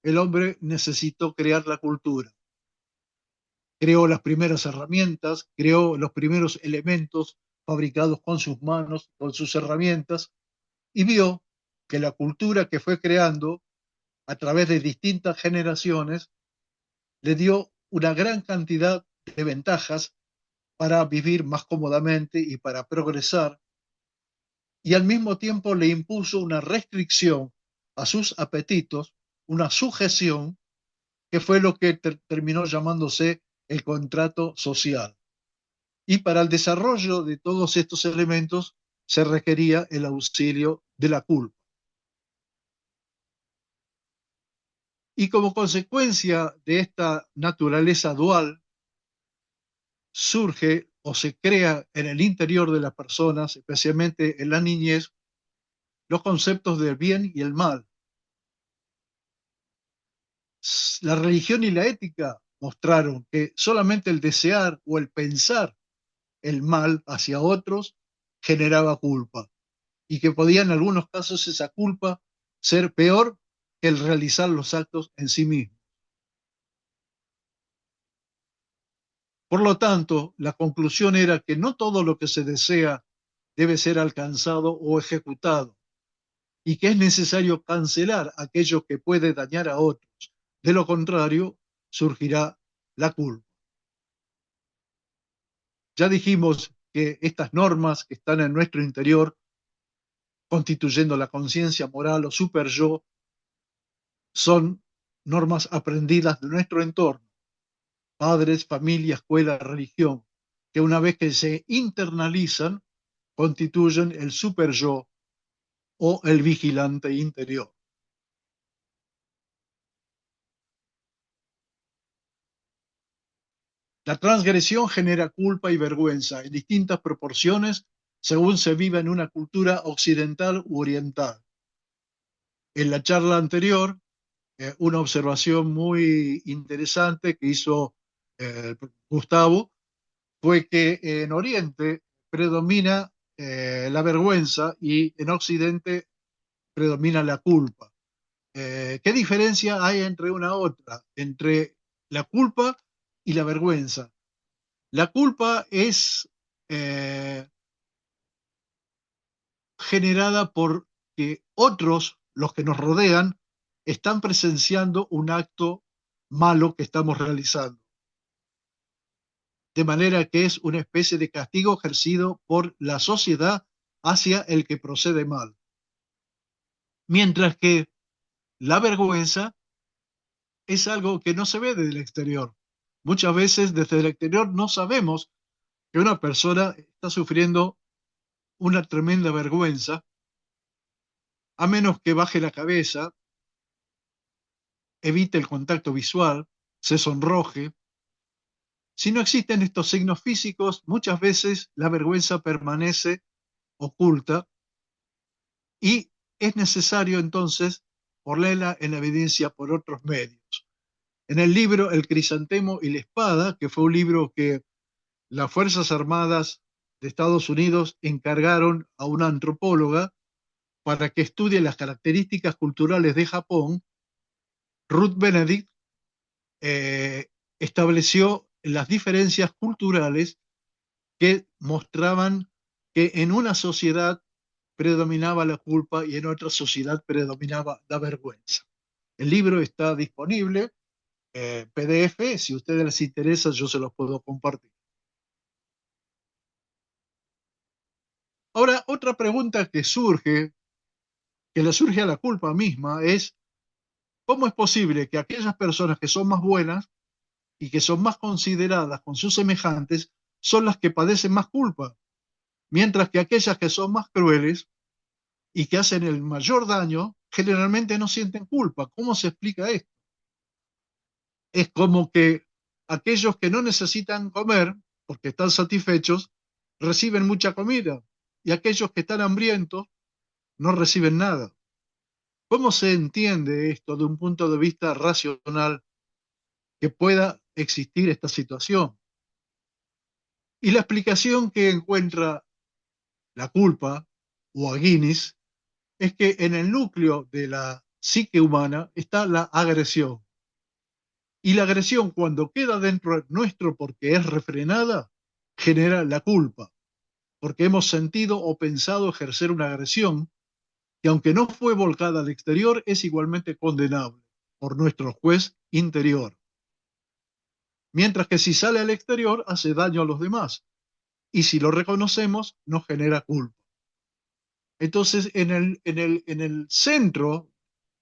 el hombre necesitó crear la cultura. Creó las primeras herramientas, creó los primeros elementos fabricados con sus manos, con sus herramientas, y vio que la cultura que fue creando a través de distintas generaciones le dio una gran cantidad de ventajas para vivir más cómodamente y para progresar, y al mismo tiempo le impuso una restricción a sus apetitos, una sujeción, que fue lo que terminó llamándose el contrato social. Y para el desarrollo de todos estos elementos se requería el auxilio de la culpa. Y como consecuencia de esta naturaleza dual, surge o se crea en el interior de las personas, especialmente en la niñez, los conceptos del bien y el mal. La religión y la ética mostraron que solamente el desear o el pensar el mal hacia otros generaba culpa, y que podía en algunos casos esa culpa ser peor que el realizar los actos en sí mismos. Por lo tanto, la conclusión era que no todo lo que se desea debe ser alcanzado o ejecutado, y que es necesario cancelar aquello que puede dañar a otros. De lo contrario, surgirá la culpa. Ya dijimos que estas normas que están en nuestro interior, constituyendo la conciencia moral o super yo, son normas aprendidas de nuestro entorno, padres, familia, escuela, religión, que una vez que se internalizan, constituyen el super yo o el vigilante interior. La transgresión genera culpa y vergüenza en distintas proporciones según se viva en una cultura occidental u oriental. En la charla anterior, una observación muy interesante que hizo Gustavo fue que en Oriente predomina la vergüenza y en Occidente predomina la culpa. ¿Qué diferencia hay entre una u otra? Entre la culpa y la vergüenza. La culpa es generada por que otros, los que nos rodean, están presenciando un acto malo que estamos realizando. De manera que es una especie de castigo ejercido por la sociedad hacia el que procede mal. Mientras que la vergüenza es algo que no se ve desde el exterior. Muchas veces desde el exterior no sabemos que una persona está sufriendo una tremenda vergüenza, a menos que baje la cabeza, evite el contacto visual, se sonroje. Si no existen estos signos físicos, muchas veces la vergüenza permanece oculta y es necesario entonces ponerla en evidencia por otros medios. En el libro El crisantemo y la espada, que fue un libro que las Fuerzas Armadas de Estados Unidos encargaron a una antropóloga para que estudie las características culturales de Japón, Ruth Benedict estableció las diferencias culturales que mostraban que en una sociedad predominaba la culpa y en otra sociedad predominaba la vergüenza. El libro está disponible, PDF, si a ustedes les interesa yo se los puedo compartir. Ahora, otra pregunta que le surge a la culpa misma es, ¿cómo es posible que aquellas personas que son más buenas y que son más consideradas con sus semejantes son las que padecen más culpa, mientras que aquellas que son más crueles y que hacen el mayor daño generalmente no sienten culpa? ¿Cómo se explica esto? Es como que aquellos que no necesitan comer porque están satisfechos reciben mucha comida y aquellos que están hambrientos no reciben nada. ¿Cómo se entiende esto de un punto de vista racional que pueda existir esta situación? Y la explicación que encuentra la culpa o Aguinis es que en el núcleo de la psique humana está la agresión. Y la agresión, cuando queda dentro nuestro porque es refrenada, genera la culpa, porque hemos sentido o pensado ejercer una agresión que, aunque no fue volcada al exterior, es igualmente condenable por nuestro juez interior. Mientras que si sale al exterior, hace daño a los demás. Y si lo reconocemos, nos genera culpa. Entonces, en el centro,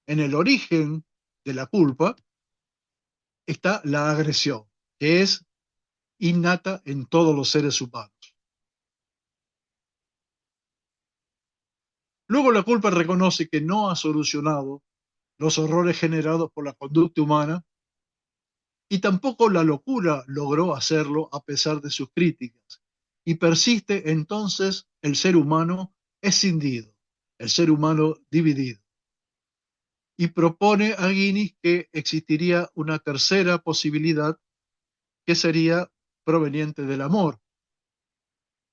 en el origen de la culpa, está la agresión, que es innata en todos los seres humanos. Luego la culpa reconoce que no ha solucionado los horrores generados por la conducta humana y tampoco la locura logró hacerlo a pesar de sus críticas. Y persiste entonces el ser humano escindido, el ser humano dividido. Y propone a Guinness que existiría una tercera posibilidad que sería proveniente del amor.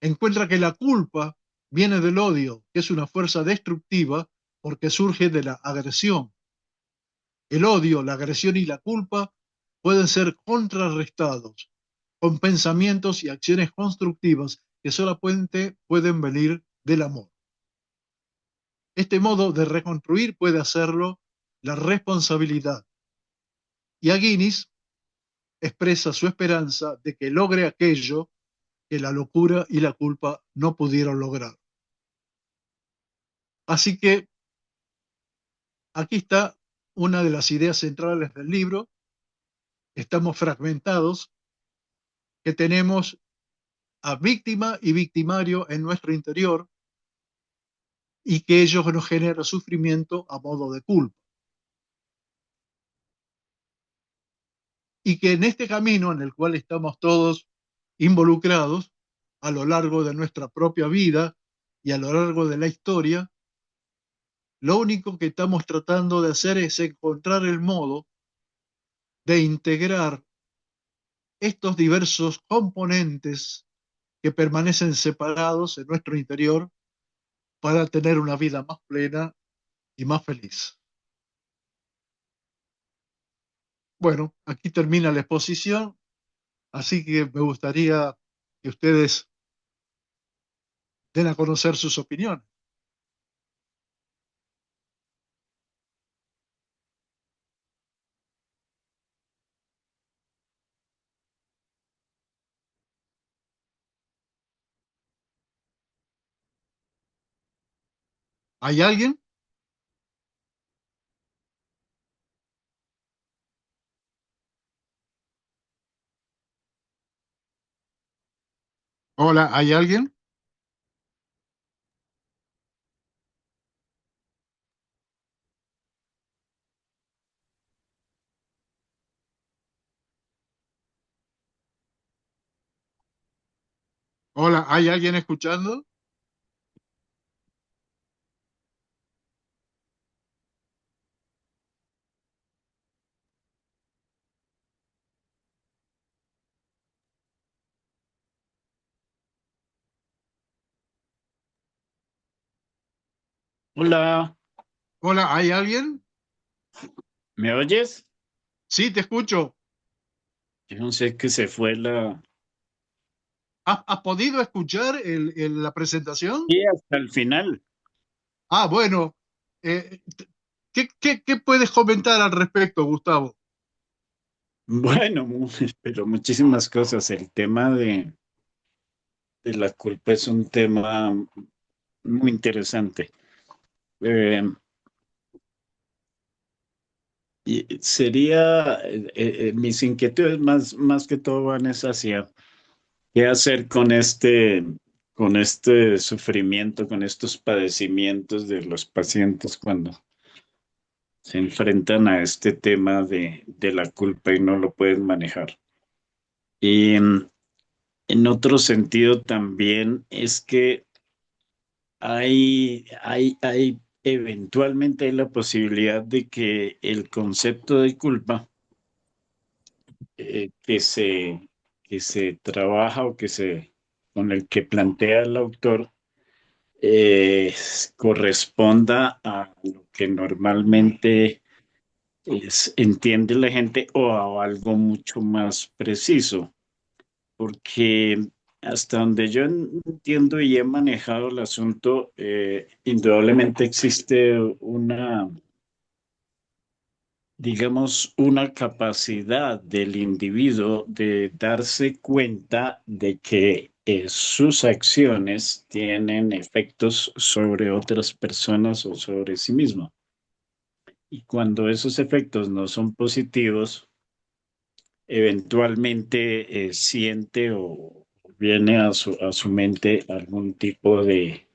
Encuentra que la culpa viene del odio, que es una fuerza destructiva porque surge de la agresión. El odio, la agresión y la culpa pueden ser contrarrestados con pensamientos y acciones constructivas que solamente pueden venir del amor. Este modo de reconstruir puede hacerlo la responsabilidad. Y Aguinis expresa su esperanza de que logre aquello que la locura y la culpa no pudieron lograr. Así que aquí está una de las ideas centrales del libro. Estamos fragmentados, que tenemos a víctima y victimario en nuestro interior y que ello nos genera sufrimiento a modo de culpa. Y que en este camino en el cual estamos todos involucrados a lo largo de nuestra propia vida y a lo largo de la historia, lo único que estamos tratando de hacer es encontrar el modo de integrar estos diversos componentes que permanecen separados en nuestro interior para tener una vida más plena y más feliz. Bueno, aquí termina la exposición, así que me gustaría que ustedes den a conocer sus opiniones. ¿Hay alguien? Hola, ¿hay alguien? Hola, ¿hay alguien escuchando? Hola, Hola, ¿hay alguien? ¿me oyes? Sí, te escucho. Yo no sé que se fue la... ¿Has podido escuchar la presentación? Sí, hasta el final. Ah, bueno. ¿Qué puedes comentar al respecto, Gustavo? Bueno, pero muchísimas cosas. El tema de la culpa es un tema muy interesante. Eh, y sería, mis inquietudes más que todo van es hacia qué hacer con este sufrimiento, con estos padecimientos de los pacientes cuando se enfrentan a este tema de la culpa y no lo pueden manejar. Y en otro sentido también es que eventualmente hay la posibilidad de que el concepto de culpa eh, que se, que se trabaja con el que plantea el autor eh, corresponda a lo que normalmente entiende la gente o a algo mucho más preciso, porque hasta donde yo entiendo y he manejado el asunto, indudablemente existe digamos, una capacidad del individuo de darse cuenta de que sus acciones tienen efectos sobre otras personas o sobre sí mismo. Y cuando esos efectos no son positivos, eventualmente siente o viene a su mente algún tipo de,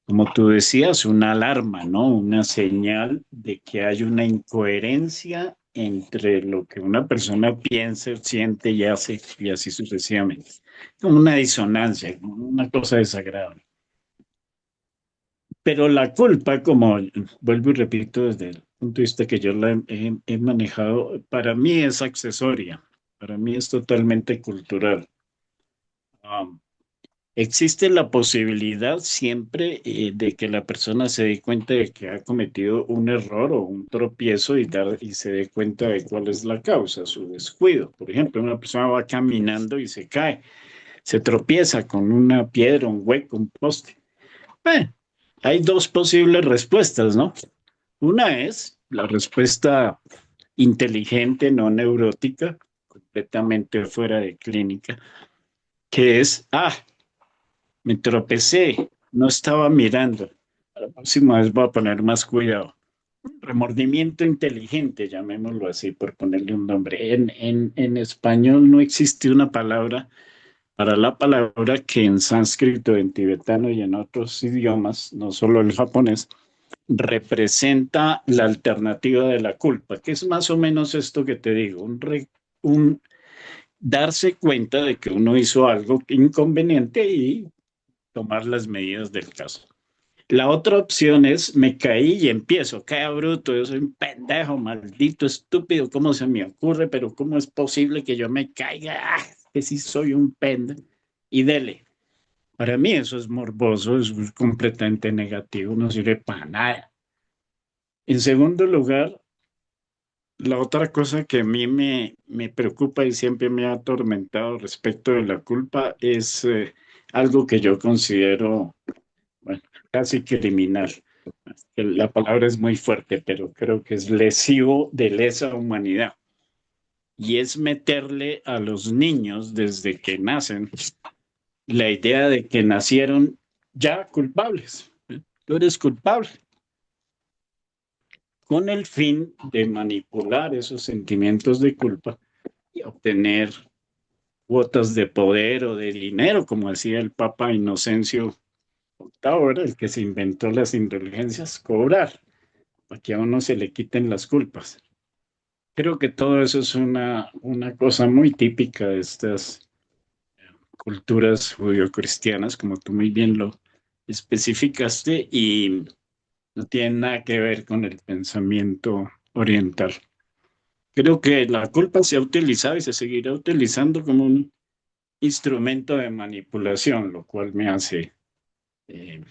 como tú decías, una alarma, ¿no? Una señal de que hay una incoherencia entre lo que una persona piensa, siente y hace, y así sucesivamente. Como una disonancia, como una cosa desagradable. Pero la culpa, como vuelvo y repito desde el punto de vista que yo he manejado, para mí es accesoria, para mí es totalmente cultural. Um, Existe la posibilidad siempre de que la persona se dé cuenta de que ha cometido un error o un tropiezo y se dé cuenta de cuál es la causa, su descuido. Por ejemplo, una persona va caminando y se cae, se tropieza con una piedra, un hueco, un poste. Bueno, hay dos posibles respuestas, ¿no? Una es la respuesta inteligente, no neurótica, completamente fuera de clínica, que es, me tropecé, no estaba mirando. La próxima vez voy a poner más cuidado. Remordimiento inteligente, llamémoslo así, por ponerle un nombre. En español no existe una palabra para la palabra que en sánscrito, en tibetano y en otros idiomas, no solo el japonés, representa la alternativa de la culpa, que es más o menos esto que te digo, un darse cuenta de que uno hizo algo inconveniente y tomar las medidas del caso. La otra opción es me caí y empiezo, qué bruto, yo soy un pendejo, maldito, estúpido, ¿cómo se me ocurre? Pero ¿cómo es posible que yo me caiga? Que sí soy un pendejo. Y dele. Para mí eso es morboso, eso es completamente negativo, no sirve para nada. En segundo lugar, la otra cosa que a mí me preocupa y siempre me ha atormentado respecto de la culpa es algo que yo considero, bueno, casi criminal. La palabra es muy fuerte, pero creo que es lesivo de lesa humanidad. Y es meterle a los niños desde que nacen la idea de que nacieron ya culpables. Tú eres culpable, con el fin de manipular esos sentimientos de culpa y obtener cuotas de poder o de dinero, como decía el Papa Inocencio octavo, era el que se inventó las indulgencias, cobrar, para que a uno se le quiten las culpas. Creo que todo eso es una cosa muy típica de estas culturas judio-cristianas, como tú muy bien lo especificaste, y no tiene nada que ver con el pensamiento oriental. Creo que la culpa se ha utilizado y se seguirá utilizando como un instrumento de manipulación, lo cual me hace eh,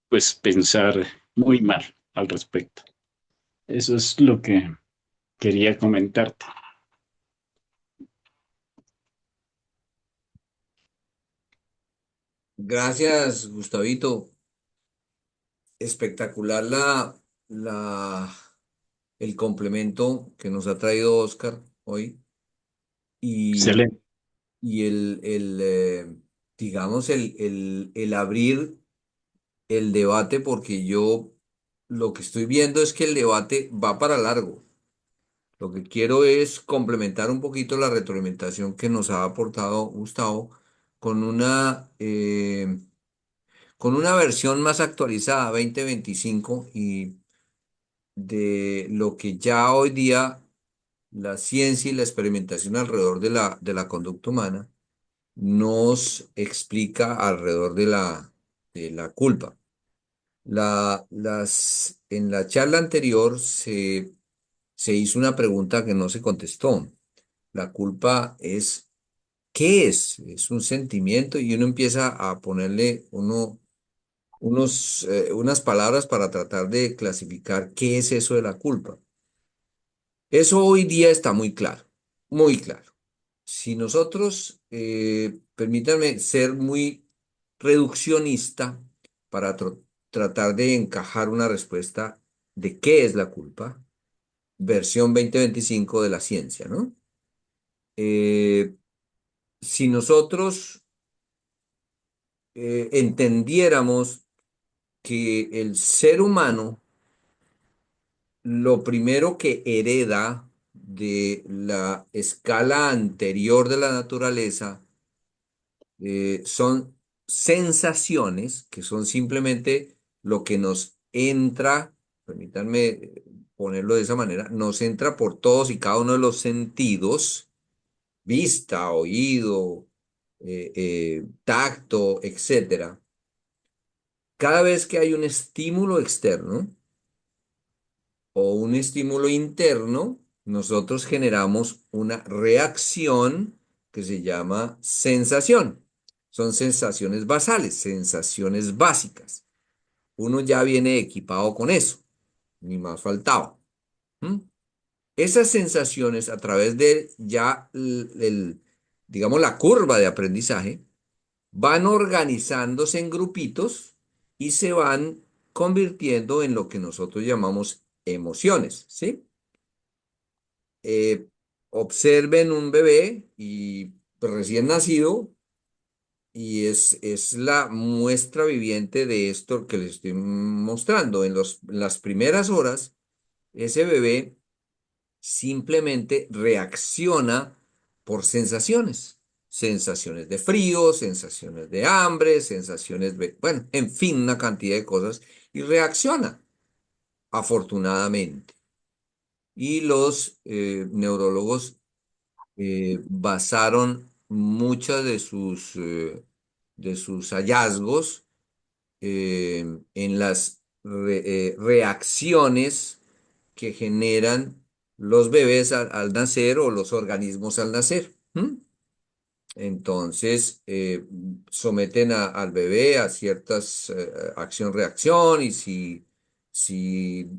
pues pensar muy mal al respecto. Eso es lo que quería comentarte. Gracias, Gustavito. Espectacular la, el complemento que nos ha traído Oscar hoy y, Excelente. y digamos, el abrir el debate, porque yo lo que estoy viendo es que el debate va para largo. Lo que quiero es complementar un poquito la retroalimentación que nos ha aportado Gustavo con con una versión más actualizada, 2025, y de lo que ya hoy día la ciencia y la experimentación alrededor de de la conducta humana nos explica alrededor de de la culpa. En la charla anterior se hizo una pregunta que no se contestó. La culpa es, ¿qué es? Es un sentimiento y uno empieza a ponerle unas palabras para tratar de clasificar qué es eso de la culpa. Eso hoy día está muy claro, muy claro. Si nosotros, permítanme ser muy reduccionista para tratar de encajar una respuesta de qué es la culpa, versión 2025 de la ciencia, ¿no? Eh, si nosotros entendiéramos que el ser humano lo primero que hereda de la escala anterior de la naturaleza son sensaciones que son simplemente lo que nos entra, permítanme ponerlo de esa manera, nos entra por todos y cada uno de los sentidos, vista, oído, tacto, etcétera. Cada vez que hay un estímulo externo o un estímulo interno, nosotros generamos una reacción que se llama sensación. Son sensaciones basales, sensaciones básicas. Uno ya viene equipado con eso, ni más faltaba. ¿Mm? Esas sensaciones a través de ya digamos, la curva de aprendizaje, van organizándose en grupitos y se van convirtiendo en lo que nosotros llamamos emociones, ¿sí? Eh, Observen un bebé y recién nacido y es la muestra viviente de esto que les estoy mostrando. En las primeras horas, ese bebé simplemente reacciona por sensaciones. sensaciones de frío, sensaciones de hambre, sensaciones de, bueno, en fin, una cantidad de cosas, y reacciona, afortunadamente. Y los neurólogos basaron muchos de sus hallazgos en las reacciones que generan los bebés al nacer o los organismos al nacer. ¿M? Entonces, someten al bebé a ciertas acción-reacción y si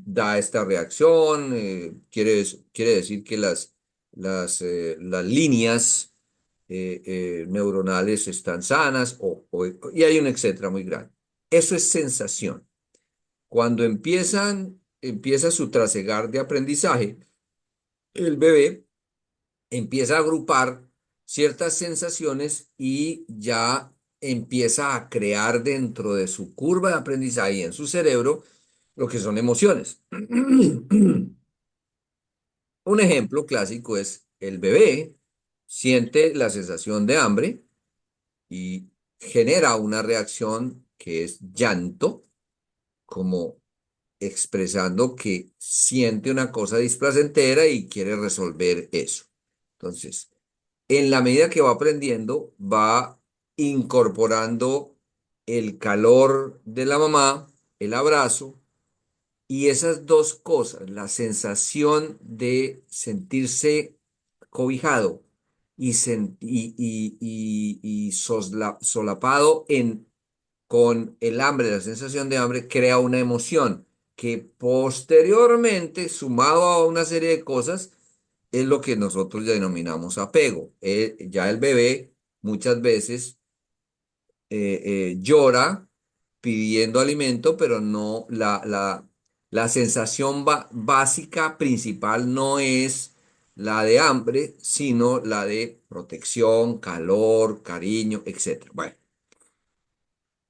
da esta reacción, quiere decir que las líneas neuronales están sanas y hay un etcétera muy grande. Eso es sensación. Cuando empieza su trasegar de aprendizaje, el bebé empieza a agrupar ciertas sensaciones y ya empieza a crear dentro de su curva de aprendizaje y en su cerebro lo que son emociones. Un ejemplo clásico es el bebé siente la sensación de hambre y genera una reacción que es llanto, como expresando que siente una cosa displacentera y quiere resolver eso. Entonces, en la medida que va aprendiendo, va incorporando el calor de la mamá, el abrazo, y esas dos cosas, la sensación de sentirse cobijado y solapado con el hambre, la sensación de hambre, crea una emoción que posteriormente, sumado a una serie de cosas, es lo que nosotros ya denominamos apego. Ya el bebé muchas veces llora pidiendo alimento, pero no, la sensación básica principal no es la de hambre, sino la de protección, calor, cariño, etcétera. Bueno,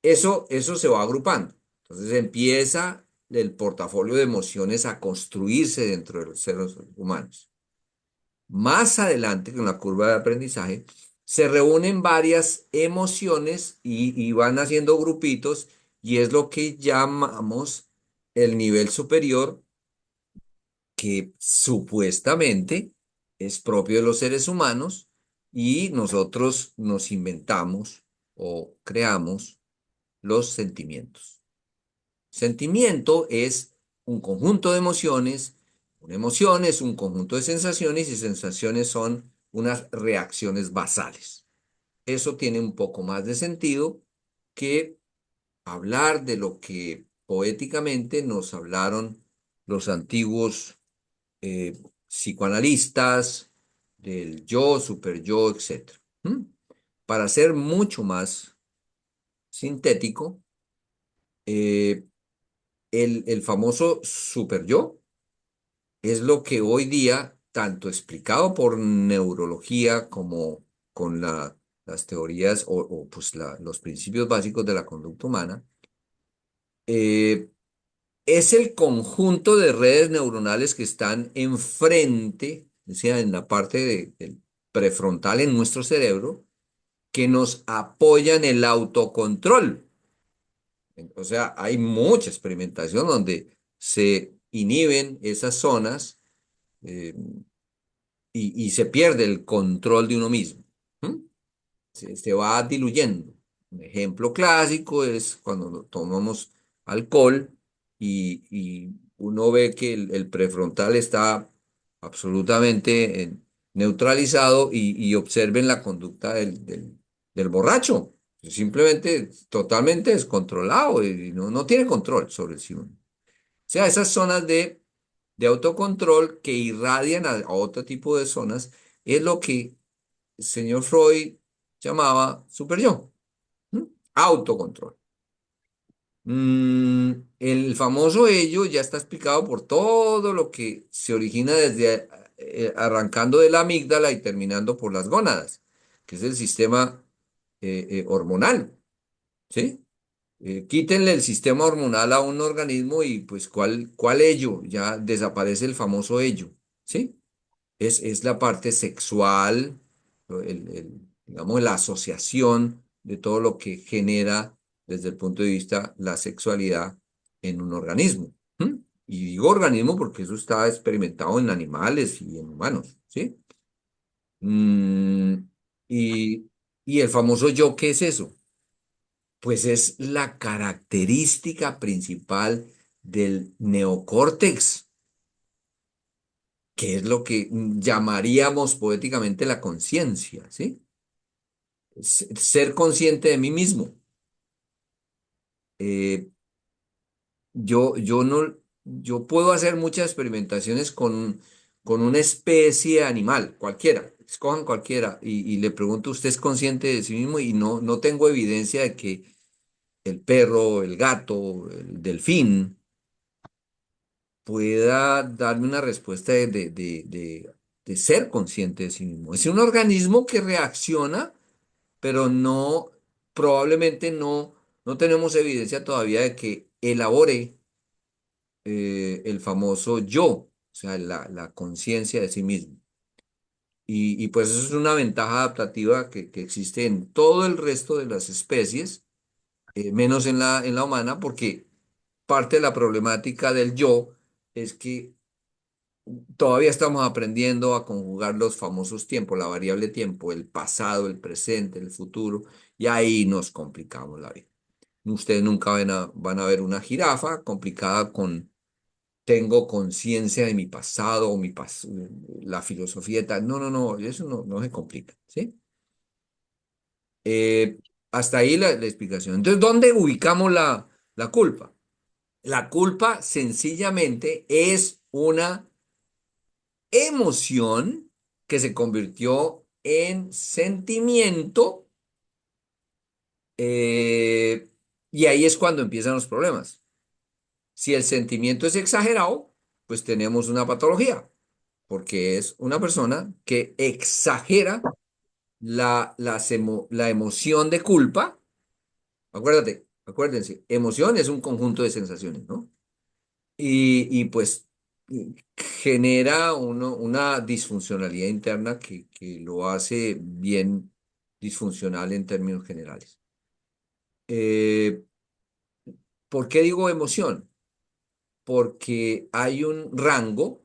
eso se va agrupando. Entonces empieza el portafolio de emociones a construirse dentro de los seres humanos. Más adelante, con la curva de aprendizaje, se reúnen varias emociones y van haciendo grupitos y es lo que llamamos el nivel superior, que supuestamente es propio de los seres humanos y nosotros nos inventamos o creamos los sentimientos. Sentimiento es un conjunto de emociones, una emoción es un conjunto de sensaciones y sensaciones son unas reacciones basales. Eso tiene un poco más de sentido que hablar de lo que poéticamente nos hablaron los antiguos psicoanalistas, del yo, superyo, etc. ¿Mm? Para ser mucho más sintético, eh, el famoso superyo es lo que hoy día, tanto explicado por neurología como con las teorías pues los principios básicos de la conducta humana, eh, es el conjunto de redes neuronales que están enfrente, o sea, en la parte del prefrontal en nuestro cerebro, que nos apoyan el autocontrol. O sea, hay mucha experimentación donde se inhiben esas zonas eh, y se pierde el control de uno mismo. ¿Mm? Se va diluyendo. Un ejemplo clásico es cuando tomamos alcohol y uno ve que el prefrontal está absolutamente neutralizado y observen la conducta del borracho. Simplemente totalmente descontrolado y no tiene control sobre sí mismo. O sea, esas zonas de autocontrol que irradian a otro tipo de zonas es lo que el señor Freud llamaba superyo. ¿Mm? Autocontrol. El famoso ello ya está explicado por todo lo que se origina desde arrancando de la amígdala y terminando por las gónadas, que es el sistema hormonal, ¿sí? Quítenle el sistema hormonal a un organismo y pues ¿cuál ello? Ya desaparece el famoso ello, ¿sí? Es la parte sexual, el, el- digamos, la asociación de todo lo que genera desde el punto de vista la sexualidad en un organismo. ¿Mm? Y digo organismo porque eso está experimentado en animales y en humanos, ¿sí? Mm, y, y el famoso yo, ¿qué es eso? Pues es la característica principal del neocórtex, que es lo que llamaríamos poéticamente la conciencia, ¿sí? Ser consciente de mí mismo. Eh, yo no, yo puedo hacer muchas experimentaciones con una especie animal, cualquiera, escojan cualquiera, y le pregunto, ¿usted es consciente de sí mismo? Y no tengo evidencia de que el perro, el gato, el delfín pueda darme una respuesta de ser consciente de sí mismo. Es un organismo que reacciona, pero probablemente no tenemos evidencia todavía de que elabore el famoso yo, o sea, la conciencia de sí mismo. Y pues eso es una ventaja adaptativa que existe en todo el resto de las especies, menos en la humana, porque parte de la problemática del yo es que todavía estamos aprendiendo a conjugar los famosos tiempos, la variable tiempo, el pasado, el presente, el futuro, y ahí nos complicamos la vida. Ustedes nunca van a ver una jirafa complicada con tengo conciencia de mi pasado o la filosofía y tal. No, eso no se complica, ¿sí? Eh, hasta ahí la explicación. Entonces, ¿dónde ubicamos la culpa? La culpa sencillamente es una emoción que se convirtió en sentimiento, eh, y ahí es cuando empiezan los problemas. Si el sentimiento es exagerado, pues tenemos una patología, porque es una persona que exagera la emoción de culpa. Acuérdense, emoción es un conjunto de sensaciones, ¿no? Y pues genera una disfuncionalidad interna que lo hace bien disfuncional en términos generales. Eh, ¿Por qué digo emoción? Porque hay un rango,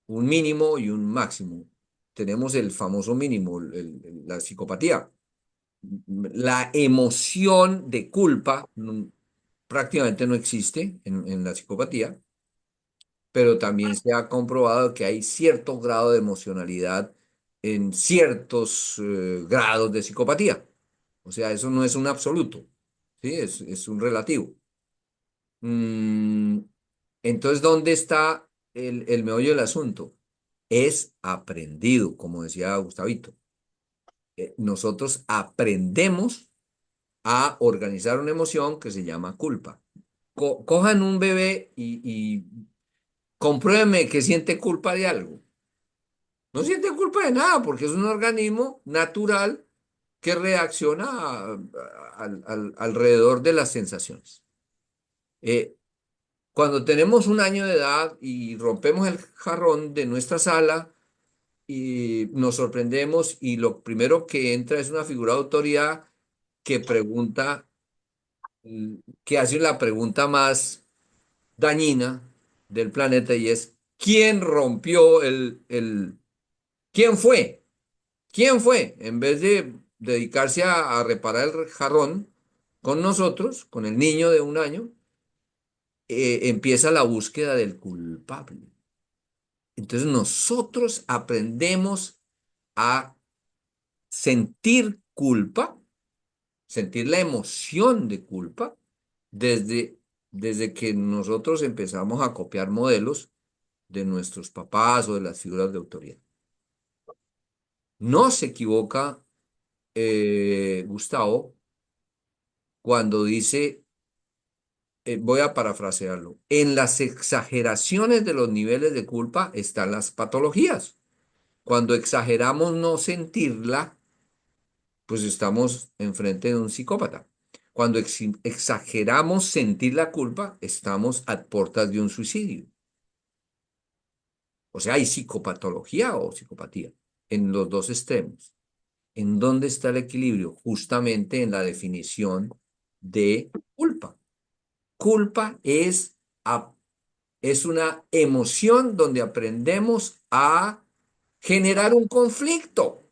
un mínimo y un máximo. Tenemos el famoso mínimo, la psicopatía. La emoción de culpa prácticamente no existe en la psicopatía, pero también se ha comprobado que hay cierto grado de emocionalidad en ciertos grados de psicopatía. O sea, eso no es un absoluto, ¿sí? Es un relativo. Mm, entonces, ¿dónde está el meollo del asunto? Es aprendido, como decía Gustavito. Nosotros aprendemos a organizar una emoción que se llama culpa. Cojan un bebé y compruébenme que siente culpa de algo. No siente culpa de nada porque es un organismo natural que reacciona alrededor de las sensaciones. Eh, Cuando tenemos un año de edad y rompemos el jarrón de nuestra sala y nos sorprendemos y lo primero que entra es una figura de autoridad que pregunta, que hace la pregunta más dañina del planeta y es, ¿quién rompió quién fue? ¿Quién fue? En vez de dedicarse a reparar el jarrón con nosotros, con el niño de un año, empieza la búsqueda del culpable. Entonces nosotros aprendemos a sentir culpa, sentir la emoción de culpa, desde, desde que nosotros empezamos a copiar modelos de nuestros papás o de las figuras de autoridad. No se equivoca Gustavo cuando dice, voy a parafrasearlo, en las exageraciones de los niveles de culpa están las patologías. Cuando exageramos no sentirla, pues estamos enfrente de un psicópata. Cuando exageramos sentir la culpa, estamos a puertas de un suicidio. O sea, hay psicopatología o psicopatía en los dos extremos. ¿En dónde está el equilibrio? Justamente en la definición de culpa. Culpa es una emoción donde aprendemos a generar un conflicto.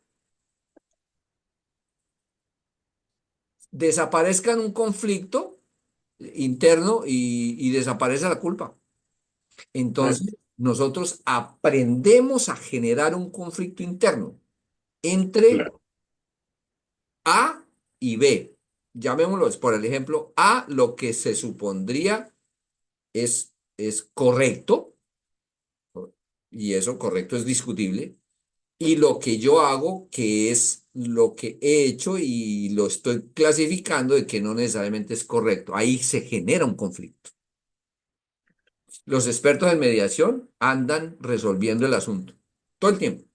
Desaparezca un conflicto interno y desaparece la culpa. Claro, Entonces, nosotros aprendemos a generar un conflicto interno entre claro. A y B. Llamémoslo, por el ejemplo, A, lo que se supondría es correcto, y eso correcto es discutible, y lo que yo hago, que es lo que he hecho y lo estoy clasificando de que no necesariamente es correcto. Ahí se genera un conflicto. Los expertos en mediación andan resolviendo el asunto todo el tiempo.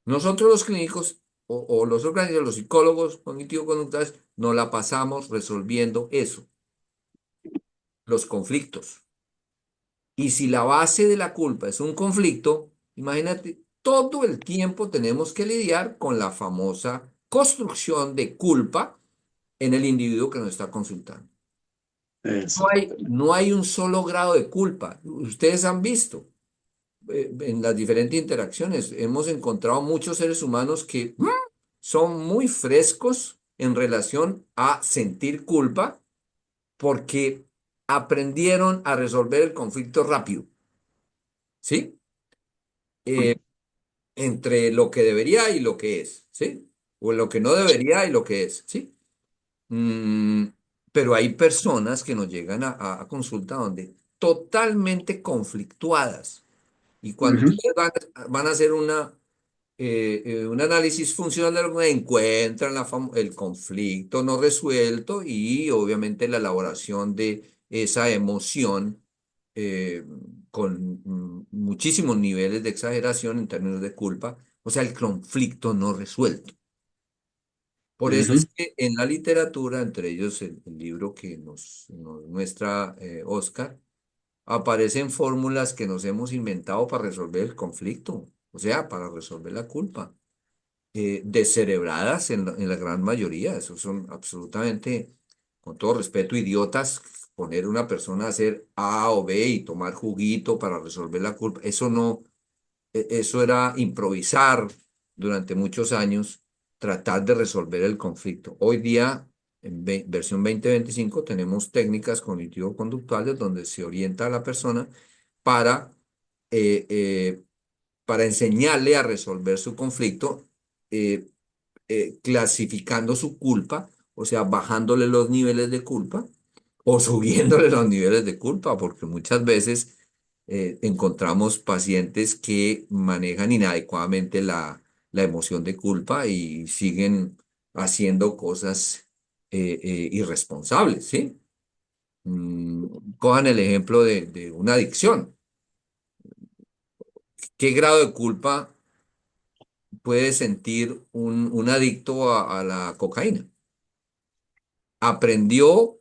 Nosotros los clínicos o los organismos, los psicólogos cognitivo-conductuales, nos la pasamos resolviendo eso, los conflictos. Y si la base de la culpa es un conflicto, imagínate, todo el tiempo tenemos que lidiar con la famosa construcción de culpa en el individuo que nos está consultando. Exactamente. No hay un solo grado de culpa. Ustedes han visto en las diferentes interacciones, hemos encontrado muchos seres humanos que son muy frescos en relación a sentir culpa porque aprendieron a resolver el conflicto rápido, ¿sí? Eh, entre lo que debería y lo que es, ¿sí? O lo que no debería y lo que es, ¿sí? Mm, pero hay personas que nos llegan a consulta donde totalmente conflictuadas. Y cuando Ujú, ustedes van a hacer un análisis funcional de lo que encuentran el conflicto no resuelto y obviamente la elaboración de esa emoción eh, con muchísimos niveles de exageración en términos de culpa, o sea, el conflicto no resuelto. Por eso es ujú, que en la literatura, entre ellos el libro que nos muestra Oscar, aparecen fórmulas que nos hemos inventado para resolver el conflicto, o sea, para resolver la culpa, descerebradas en la gran mayoría. Esos son absolutamente, con todo respeto, idiotas. Poner una persona a hacer A o B y tomar juguito para resolver la culpa, eso no, eso era improvisar durante muchos años, tratar de resolver el conflicto. Hoy día, en versión 2025, tenemos técnicas cognitivo-conductuales donde se orienta a la persona para, eh, eh, para enseñarle a resolver su conflicto, eh, clasificando su culpa, o sea, bajándole los niveles de culpa o subiéndole los niveles de culpa, porque muchas veces encontramos pacientes que manejan inadecuadamente la emoción de culpa y siguen haciendo cosas irresponsables, ¿sí? Cojan el ejemplo de una adicción. ¿Qué grado de culpa puede sentir un adicto a la cocaína? Aprendió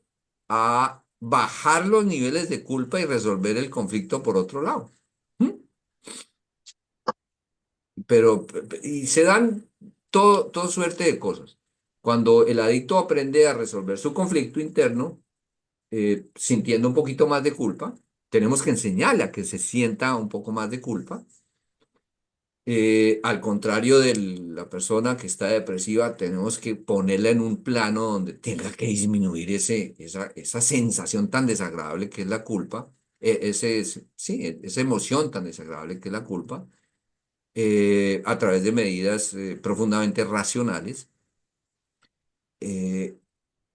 a bajar los niveles de culpa y resolver el conflicto por otro lado. ¿Mm? Pero, y se dan todo suerte de cosas. Cuando el adicto aprende a resolver su conflicto interno, sintiendo un poquito más de culpa, tenemos que enseñarle a que se sienta un poco más de culpa. Al contrario de la persona que está depresiva, tenemos que ponerla en un plano donde tenga que disminuir esa sensación tan desagradable que es la culpa, sí, esa emoción tan desagradable que es la culpa, a través de medidas profundamente racionales. eh,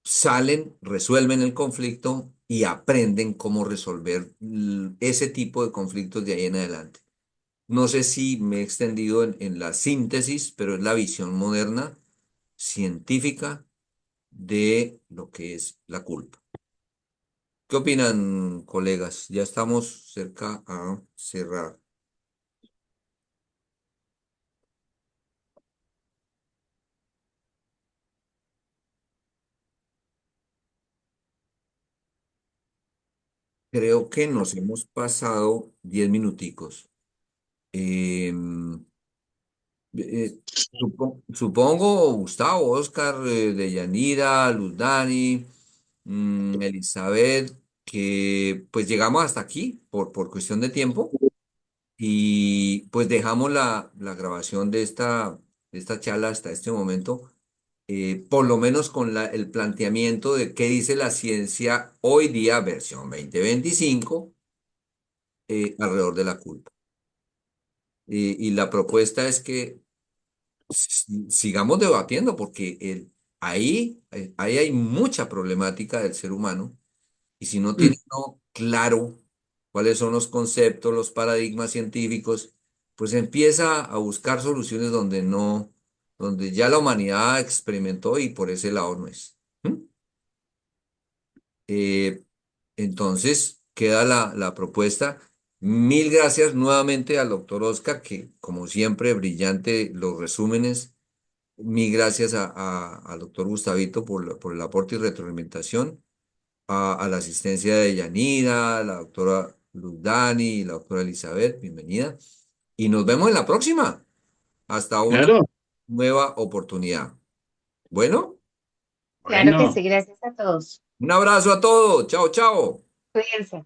Salen, resuelven el conflicto y aprenden cómo resolver ese tipo de conflictos de ahí en adelante. No sé si me he extendido en la síntesis, pero es la visión moderna, científica, de lo que es la culpa. ¿Qué opinan, colegas? Ya estamos cerca a cerrar. Creo que nos hemos pasado 10 minuticos. Em, Eh, supongo Gustavo, Oscar, Deyanira, Luz Dani, Elizabeth, que pues llegamos hasta aquí por cuestión de tiempo y pues dejamos la grabación de esta charla hasta este momento, por lo menos con el planteamiento de qué dice la ciencia hoy día, versión 2025, alrededor de la culpa. Y la propuesta es que sigamos debatiendo porque ahí hay mucha problemática del ser humano y si no tiene uno claro cuáles son los conceptos, los paradigmas científicos, pues empieza a buscar soluciones donde no, donde ya la humanidad experimentó y por ese lado no es. ¿Mm? Eh, entonces, queda la propuesta. Mil gracias nuevamente al doctor Oscar, que como siempre, brillante los resúmenes. Mil gracias al doctor Gustavito por el aporte y retroalimentación, a la asistencia de Yanira, la doctora Luzdani y la doctora Elizabeth, bienvenida. Y nos vemos en la próxima. Hasta una Claro, nueva oportunidad. Bueno, Claro que bueno, sí, gracias a todos. un abrazo a todos. Chao, chao. Cuídense.